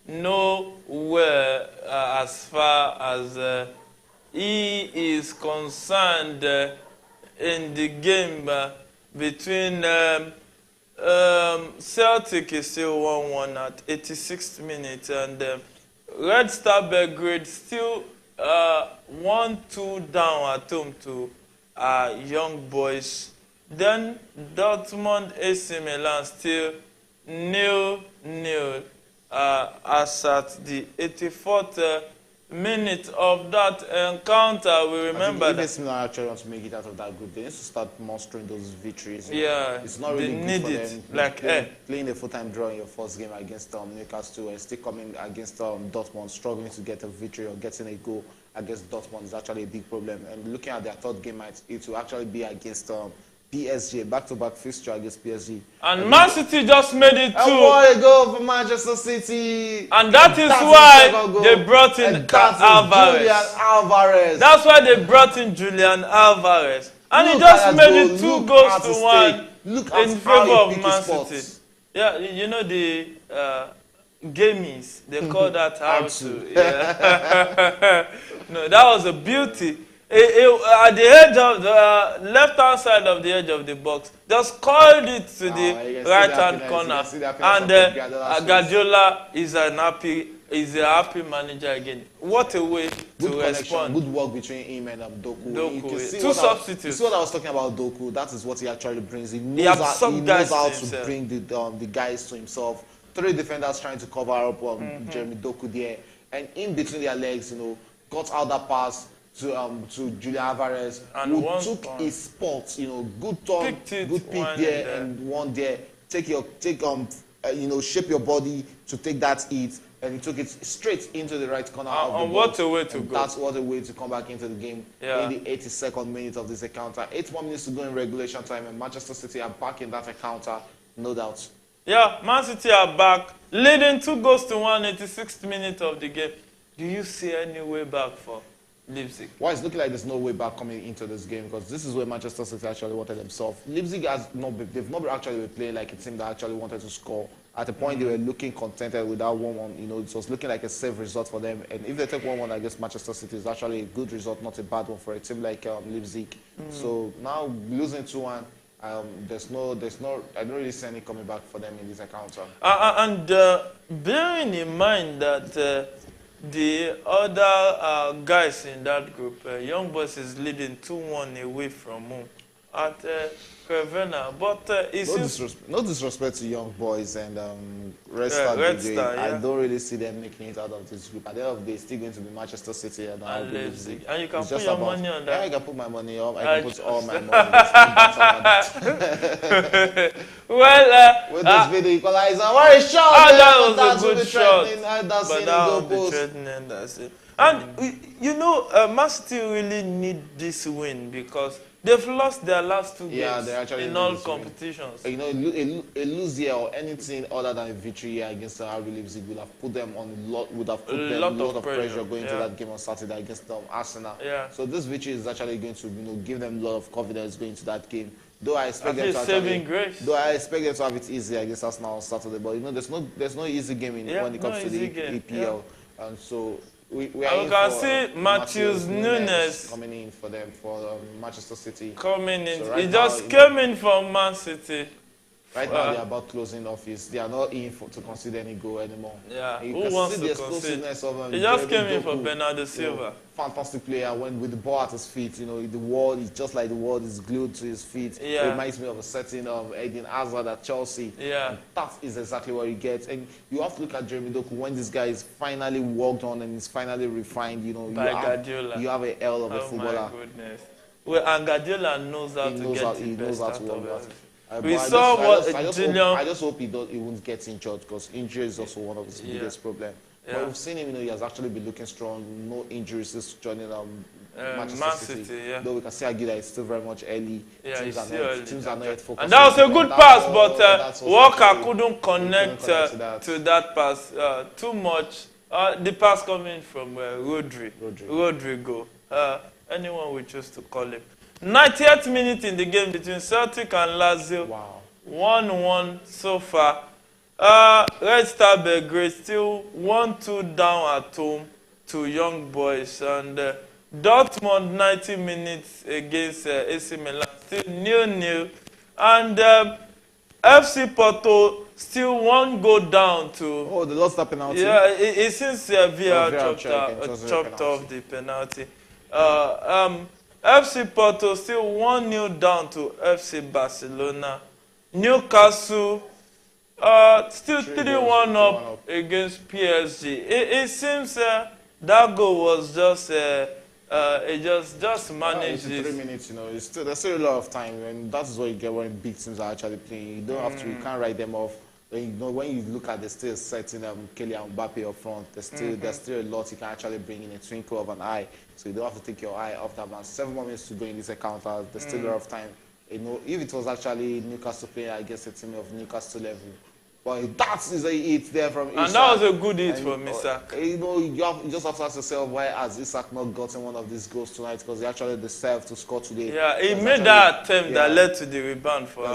nowhere as far as he is concerned in the game between Celtic is still 1-1 at 86th minute, and Red Star Belgrade still 1-2 down at home to Young Boys. Then Dortmund AC Milan still 0-0 as at the 84th minute of that encounter. We remember that AC Milan actually want to make it out of that group. They need to start mastering those victories. Yeah, it's not really good for them. Like playing a full-time draw in your first game against Newcastle and still coming against Dortmund, struggling to get a victory or getting a goal against Dortmund is actually a big problem. And looking at their third game, it will actually be against PSG, back-to-back fixture against PSG. And Man City just made it too. And what a goal for Manchester City. And that is why they brought in Alvarez. Julian Alvarez. That's why they brought in Julian Alvarez. And he just made it 2 goals to 1 in favor of Man City. Yeah, the gamies, they call that how to. Yeah. No, that was a beauty. At the edge of the left-hand side of the edge of the box, just curled it to the right-hand corner, and Guardiola is a happy manager again. What a way to respond. Good work between him and Doku. Two substitutes. You see what I was talking about, Doku? That is what he actually brings. He knows how to bring the guys to himself. 3 defenders trying to cover up Jeremy Doku there, and in between their legs, got out that pass to Julian Alvarez, who took his spot, good turn, good pick there, and one there. Shape your body to take that hit, and he took it straight into the right corner of the box. What a way to go! That's what a way to come back into the game in the 82nd minute of this encounter. 8 more minutes to go in regulation time, and Manchester City are back in that encounter, no doubt. Yeah, Man City are back, leading 2 goals to 1, 86th minute of the game. Do you see any way back for Leipzig? Well, it's looking like there's no way back coming into this game, because this is where Manchester City actually wanted themselves. Leipzig they've not actually been playing like a team that actually wanted to score. At the point they were looking contented with that 1-1. It was looking like a safe result for them. And if they take 1-1 against Manchester City, it's actually a good result, not a bad one for a team like Leipzig. So now losing 2-1 I don't really see any coming back for them in this encounter. And bearing in mind that the other guys in that group, Young Boys is leading 2-1 away from home at Crevena. But no disrespect to Young Boys and Red Star. I don't really see them making it out of this group. At the end of the day, it's still going to be Manchester City and Leipzig. And you can put your money on that. Yeah, I can put my money on. I can put all my money. Well, with this video equalizer, what a shot! That was a good shot. That's but that was the threatening. That's it. And you know, Man City really need this win because they've lost their last 2 games in all competitions. You know, a lose here or anything other than a victory here against RB Leipzig would have put them on a lot of pressure going into that game on Saturday against Arsenal. Yeah. So this victory is actually going to give them a lot of confidence going into that game. Though I expect them to have it easy against Arsenal on Saturday, but you know, there's no easy game when it comes to the EPL, and so. We can see Matheus Nunes coming in for them for Manchester City. Coming in, so he just came in from Man City. Right now they're about closing office. They are not in to concede any goal anymore. Yeah, you who can wants see to the concede? Of he just came in for Bernardo Silva. Fantastic player with the ball at his feet. You know, the wall is just like the wall is glued to his feet. Yeah. It reminds me of a setting of Eden Hazard at Chelsea. Yeah. And that is exactly what he gets. And you have to look at Jeremy Doku when this guy is finally worked on and is finally refined. You know, you have a hell of a footballer. Oh my goodness. Well, and Guardiola knows how to get the best out of it. We saw I just hope he won't get injured because injury is also one of his biggest problems. Yeah. But we've seen him, you know, he has actually been looking strong, no injuries since joining Manchester City. Though we can see again that it's still very much early. Yeah, teams are not yet focused. And that was a good pass, but Walker couldn't connect to that pass too much. The pass coming from Rodrigo. Anyone we choose to call him. 90th minute in the game between Celtic and Lazio. Wow. 1-1 so far. Red Star Belgrade still 1-2 down at home to Young Boys. And Dortmund 90 minutes against AC Milan still 0-0. And FC Porto still 1 goal down to... Oh, they lost that penalty? Yeah, it seems VR chopped off the penalty. FC Porto still 1-0 down to FC Barcelona. Newcastle still 3-1 up against PSG. It seems that goal was just it just managed. 3 minutes, you know. There's still a lot of time, and that's what you get when big teams are actually playing. You don't have to. You can't write them off. You know, when you look at the still setting Kylian Mbappe up front, there's still a lot you can actually bring in a twinkle of an eye. So you don't have to take your eye off that man. 7 more minutes to go in this encounter. There's still a lot of time. You know, if it was actually Newcastle playing against a team of Newcastle level, but that is a hit there from Isak. And that was a good hit from Isak. You know, you just have to ask yourself, why has Isak not gotten one of these goals tonight? Because he actually deserved to score today. Yeah, he made that attempt that led to the rebound for him.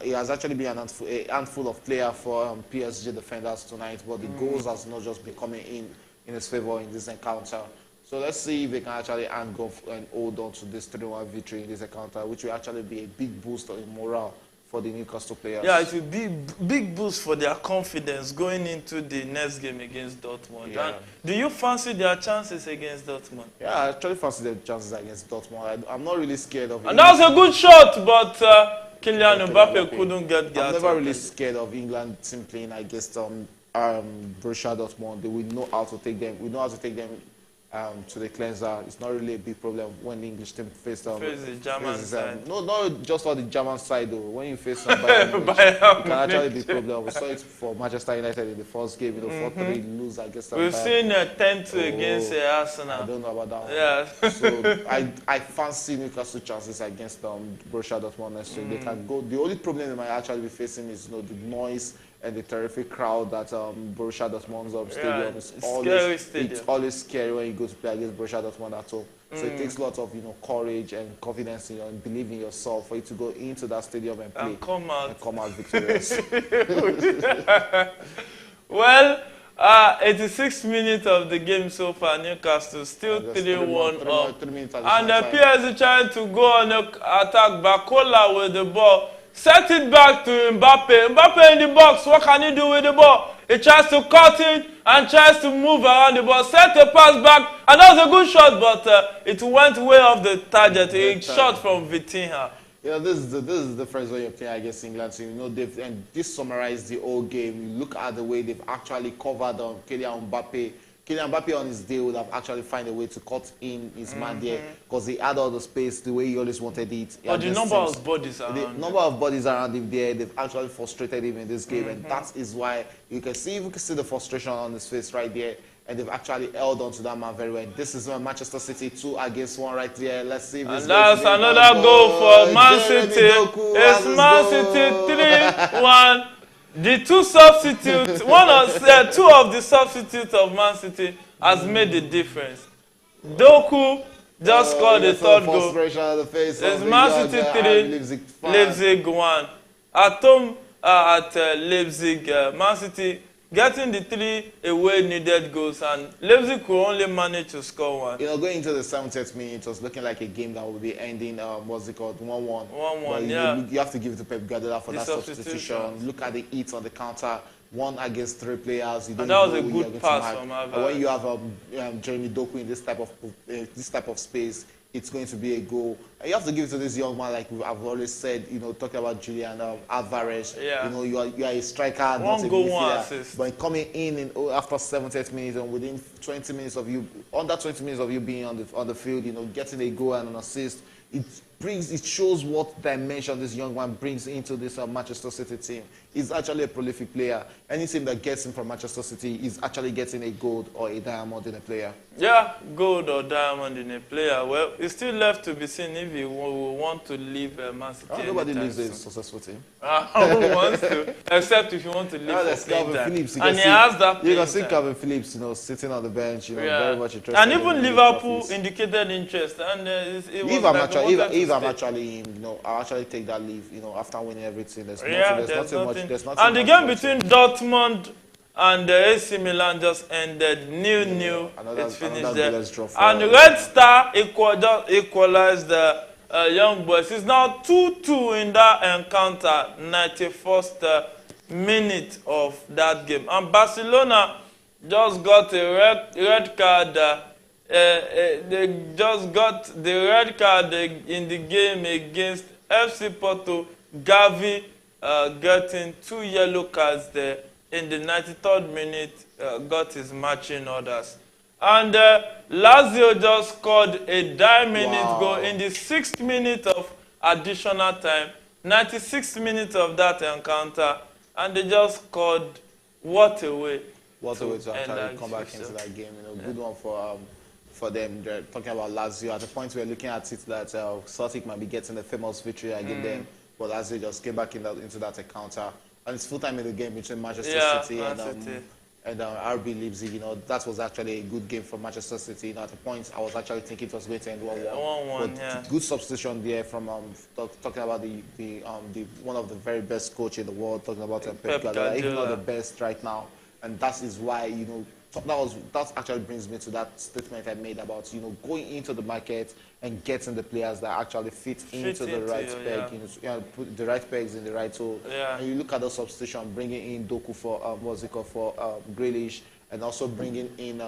He has actually been a handful of players for PSG defenders tonight, but the goals has not just been coming in his favor in this encounter. So let's see if they can actually hold on to this 3-1 victory in this encounter, which will actually be a big boost in morale for the Newcastle players. Yeah, it will be big boost for their confidence going into the next game against Dortmund. Yeah. And do you fancy their chances against Dortmund? Yeah, I actually fancy their chances against Dortmund. I'm not really scared of it. And that was a good shot, but Kylian Mbappe couldn't get the I'm never really scared of England team playing against Borussia Dortmund. We know how to take them. We know how to take them to the cleanser. It's not really a big problem when the English team face the German side. No, not just on the German side though. When you face Bayern, it can actually be a problem. We saw it for Manchester United in the first game, 4-3 lose against them. We've seen a 10-2 against Arsenal. I don't know about that. Yeah. So I fancy Newcastle chances against Borussia Dortmund next week. They can go. The only problem they might actually be facing is the noise and the terrific crowd that Borussia Dortmund's stadium is it's always scary when you go to play against Borussia Dortmund at home. So it takes lots of courage and confidence in and believe in yourself for you to go into that stadium and play and come out victorious. Well, 86 minutes of the game so far, Newcastle still 3-1 up. 3 minutes And the PSG trying to go on the attack. Bakola with the ball. Set it back to Mbappe. Mbappe in the box. What can he do with the ball? He tries to cut in and tries to move around the ball. Set a pass back. And that was a good shot, but it went way off the target. A shot from Vitinha. Yeah, this is the first way you're playing against England team. You know, and this summarized the whole game. You look at the way they've actually covered on Kylian Mbappe. Kylian Mbappe on his day would have actually found a way to cut in his man there because he had all the space the way he always wanted it. But the number of bodies around him. The number of bodies around him there, they've actually frustrated him in this game, and that is why you can see the frustration on his face right there. And they've actually held on to that man very well. This is Manchester City 2-1 right there. Let's see if it's that's another goal for Man City. It's Man City 3-1. The two substitutes, two of the substitutes of Man City has made the difference. Doku just scored the third goal. It's Man City 3, Leipzig 1. At home at Leipzig, Man City getting the 3 away needed goals, and Leipzig could only manage to score 1. You know, going into the 70th minute, it was looking like a game that would be ending, 1-1. 1-1, yeah. You have to give it to Pep Guardiola for that substitution. Look at the hits on the counter, 1 against 3 players. You don't and that was a good pass from Alvarez. When you have Jeremy Doku in this type of space, it's going to be a goal. And you have to give it to this young man, like I've always said, you know, talking about Julian Alvarez. Yeah. You know, you are a striker, not a midfielder. But coming in after 70 minutes and within 20 minutes of you, under 20 minutes of you being on the field, you know, getting a goal and an assist, it shows what dimension this young man brings into this Manchester City team. He's actually a prolific player. Any team that gets him from Manchester City is actually getting a gold or a diamond in a player. Yeah, gold or diamond in a player. Well, it's still left to be seen if he will want to leave Man City. Nobody leaves a successful team. Who wants to? Except if you want to leave for Calvin Phillips. And he has that. You can see Calvin Phillips, you know, sitting on the bench, you know, very much interested. And even Liverpool indicated interest. And if I'm actually, you know, I'll actually take that leave, you know, after winning everything. There's nothing much. And the game between Dortmund and the AC Milan just ended 0-0. It's finished there. And Red Star equalized the Young Boys. It's now 2-2 in that encounter, 91st minute of that game. And Barcelona just got a red card. They just got the red card in the game against FC Porto. Gavi getting 2 yellow cards there. In the 93rd minute, got his matching orders. And Lazio just scored a minute goal in the 6th minute of additional time. 96 minutes of that encounter. And they just scored. What a way. What a way to actually come back into that game. You know, good one for them. They're talking about Lazio. At the point we're looking at it that Celtic might be getting the famous victory against them. But Lazio just came back into that encounter. And it's full time in the game between Manchester City and RB Leipzig. You know, that was actually a good game for Manchester City. You know, at the point, I was actually thinking it was going to end 1-1. But good substitution there from talking about the one of the very best coach in the world, talking about Pep Guardiola, even not the best right now. And that is why, you know, that actually brings me to that statement I made about, you know, going into the market and getting the players that actually fit into the right peg, you know, put the right pegs in the right hole. And you look at the substitution, bringing in Doku for Grealish, and also bringing in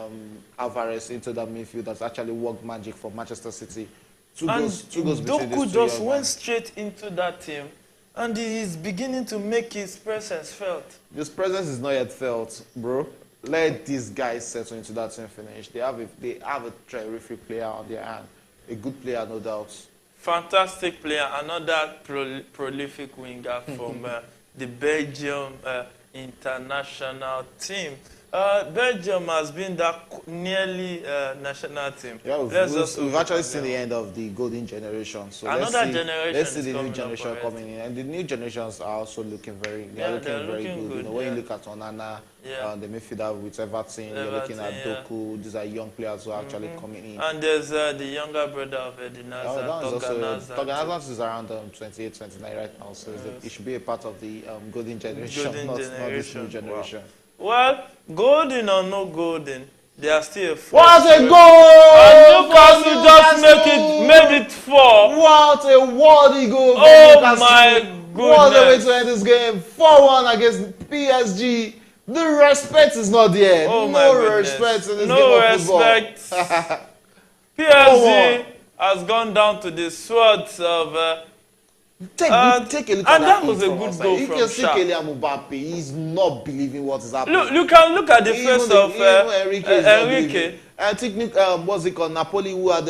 Alvarez into that midfield that's actually worked magic for Manchester City. Two goals between Doku just went straight into that team. And he is beginning to make his presence felt. His presence is not yet felt, bro. Let these guys settle into that team finish. They have a terrific player on their hand. A good player, no doubt. Fantastic player. Another prolific winger from the Belgium international team. Belgium has been that nearly national team. Yeah, we've actually seen the end of the golden generation. So let's see the new generation coming in, and the new generations are also looking very good. You know, when you look at Onana, the midfielder with Everton, you're looking at Doku. These are young players who are actually coming in. And there's the younger brother of Edinaza, Toganazan is around 28, 29 right now, so it should be a part of the golden generation, not this new generation. Wow. Well, golden or no golden, they are still a 4. What a goal! And Newcastle just made it 4. What a worthy goal! Oh my goodness! What a way to end this game! 4-1 against PSG. The respect is not there. Oh no respect in this no game of football. Respect. PSG has gone down to the swords of. Take a look and at that was a good goal from If you see Kylian Mbappe, he's not believing what is happening. Look, you can look at the face of Enrique. I think what's it called? Napoli, who had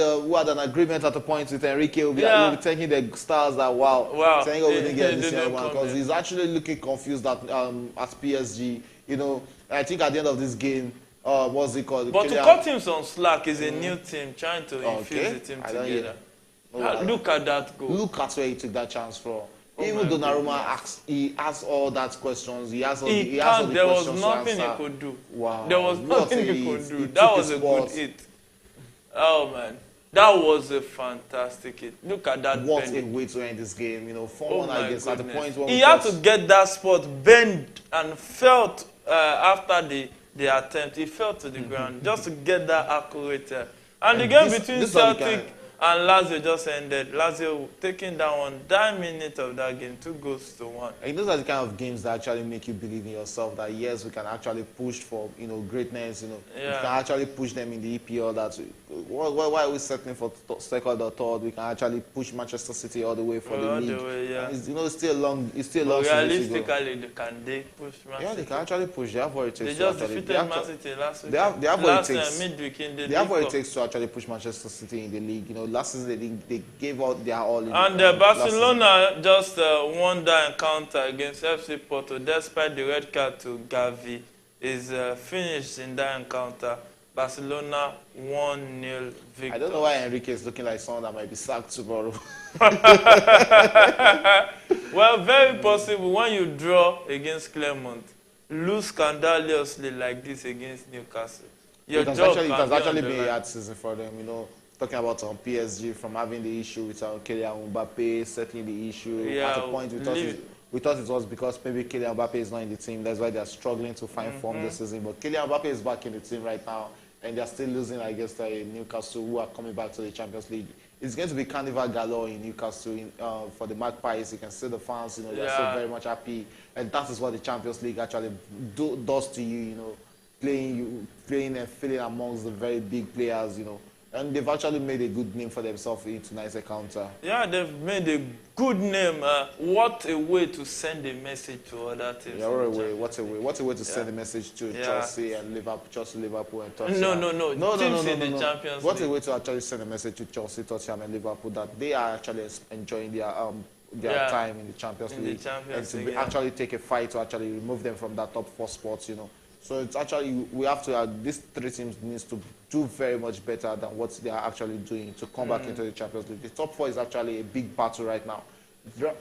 an agreement at a point with Enrique, will be taking the stars that saying we didn't get this year because he's actually looking confused at PSG. You know, I think at the end of this game, what's it called? But to cut him some slack is a new team trying to infuse the team together. Look at that goal. Look at where he took that chance from. Even Donnarumma he asked all that questions. He asked all the questions. There was nothing he could do. Wow. There was nothing he could do. That was a good hit. Oh man. That was a fantastic hit. Look at that. What a way to end this game. You know, 4-1 against at the point where he had to get that spot bend and felt after the attempt. He fell to the ground just to get that accurate. And the game between Celtic and Lazio just ended. Lazio taking down 1 minute of that game, 2-1. And those are the kind of games that actually make you believe in yourself. That yes, we can actually push for greatness. You know, we can actually push them in the EPL. That's why are we settling for second or third? We can actually push Manchester City all the way for the league. It's, it's still a long. It's still a long. Realistically, can they push Man City? Yeah, they can actually push. They have what it takes. They just defeated Man City last week. They have what it takes. Midweek in the they have what it takes to actually push Manchester City in the league. You know, last season they gave out their all. And Barcelona just won that encounter against FC Porto, despite the red card to Gavi. Is finished in that encounter. Barcelona 1-0 victory. I don't know why Enrique is looking like someone that might be sacked tomorrow. Well, very possible when you draw against Clermont, lose scandalously like this against Newcastle. It has actually been a hard season for them, you know. Talking about PSG, from having the issue with Kylian Mbappe, settling the issue. At a point we thought it was because maybe Kylian Mbappe is not in the team. That's why they're struggling to find form this season. But Kylian Mbappe is back in the team right now. And they're still losing against Newcastle, who are coming back to the Champions League. It's going to be Carnival Galore in Newcastle for the Magpies. You can see the fans, you know, they're still very much happy. And that is what the Champions League actually does to you, you know, playing and feeling amongst the very big players, you know. And they've actually made a good name for themselves in tonight's encounter. Yeah, they've made a good name. What a way to send a message to other teams. Yeah, what a way to send a message to Chelsea and Liverpool and Tottenham. No. Teams in the Champions League. What a way to actually send a message to Chelsea, Tottenham and Liverpool that they are actually enjoying their time in the Champions League. And to actually take a fight to actually remove them from that top 4 spots, you know. So it's actually, we have to, these 3 teams needs to do very much better than what they are actually doing to come back into the Champions League. The top 4 is actually a big battle right now.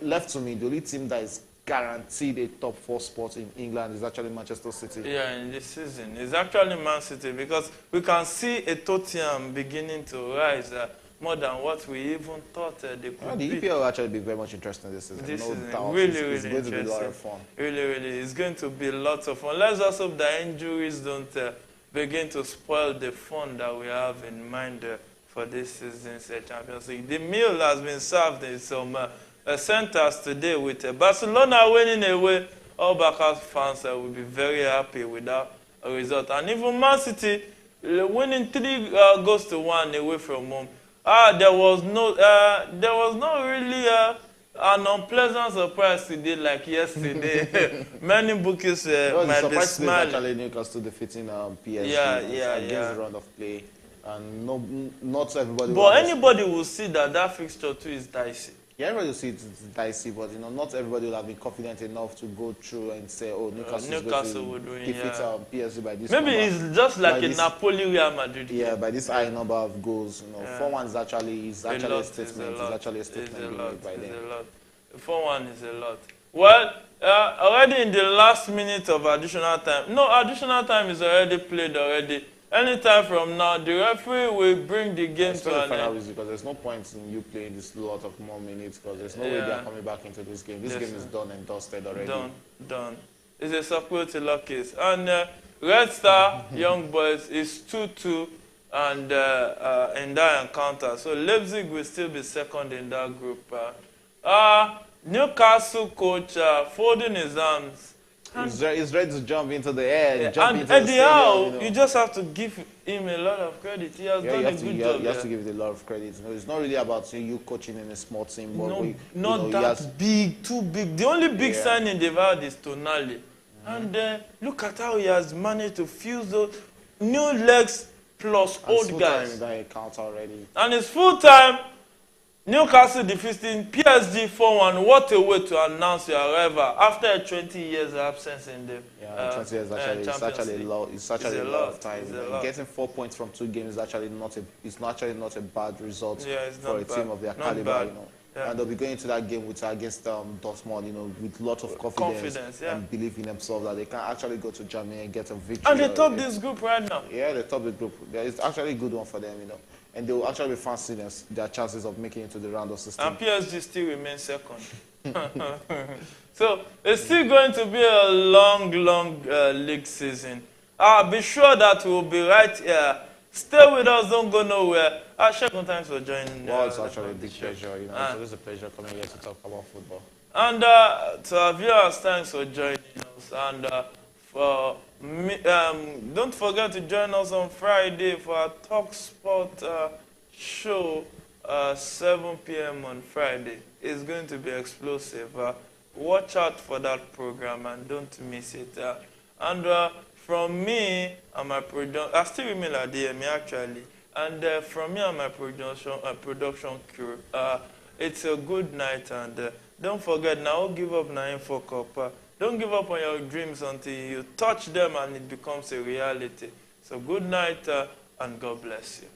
Left to me, the only team that is guaranteed a top 4 spot in England is actually Manchester City. Yeah, in this season. It's actually Man City because we can see a Tottenham beginning to rise more than what we even thought they could be. The EPL will actually be very much interesting this season. This no season, doubt. really it's going interesting. to be a lot of fun. Really. It's going to be lots of fun. Let's also hope that injuries don't begin to spoil the fun that we have in mind for this season's Champions League. The meal has been served in some centers today with Barcelona winning away. All Barca fans will be very happy with that result. And even Man City winning 3-1 away from home. There was not really an unpleasant surprise today like yesterday. Many bookies might be smiling. Actually, Newcastle defeating PSG against the round of play, and not everybody. But anybody will see that fixture too is dicey. Yeah, everybody will see it's dicey, but you know, not everybody will have been confident enough to go through and say, "Oh, Newcastle will defeat PSG by this." Maybe it's just like a Napoli Real Madrid. Yeah, by this high number of goals, you know, 4-1 is actually a statement. It's actually a statement by them. 4-1 is a lot. Well, already in the last minute of additional time. No, additional time is already played already. Anytime from now, the referee will bring the game to an end. Because there's no point in you playing this lot of more minutes because there's no way they are coming back into this game. This game is done and dusted already. Done. It's a Sapotilla case. And Red Star Young Boys is 2-2 and in that encounter. So Leipzig will still be second in that group. Newcastle coach folding his arms. He's ready to jump into the air. Yeah. Jump And into Eddie the stadium, Howe, you know. you just have to give him a lot of credit. He has done a good job. You have to give it a lot of credit. You know, it's not really about you coaching in a small team. But Not that big, too big. The only big signing they've had is Tonali. And look at how he has managed to fuse those new legs plus old guys. In that account already. And it's full time. Newcastle defeating PSG 4-1. What a way to announce your arrival after a 20 years absence in the 20 years actually a lot. It's actually a lot of time. Getting 4 points from 2 games is actually not a bad result for a team of their caliber. You know. Yeah. And they'll be going into that game against Dortmund, you know, with lots of confidence and belief in themselves that they can actually go to Germany and get a victory. And they top this group right now. Yeah, they top the group. It's actually a good one for them, you know. And they will actually be fancying their chances of making it to the round of 16. And PSG still remains second. So it's still going to be a long league season. Be sure that we'll be right here. Stay with us, don't go nowhere. Shekun, thanks for joining. Well, it's actually a big pleasure. You know, it's a pleasure coming here to talk about football. And to our viewers, thanks for joining us. And for me, don't forget to join us on Friday for our Talk Sport show, 7 p.m. on Friday. It's going to be explosive. Watch out for that program and don't miss it. From me and my production, I still remain at DME actually, and from me and my production crew, it's a good night, and don't forget, now give up na info cup. Don't give up on your dreams until you touch them and it becomes a reality. So good night and God bless you.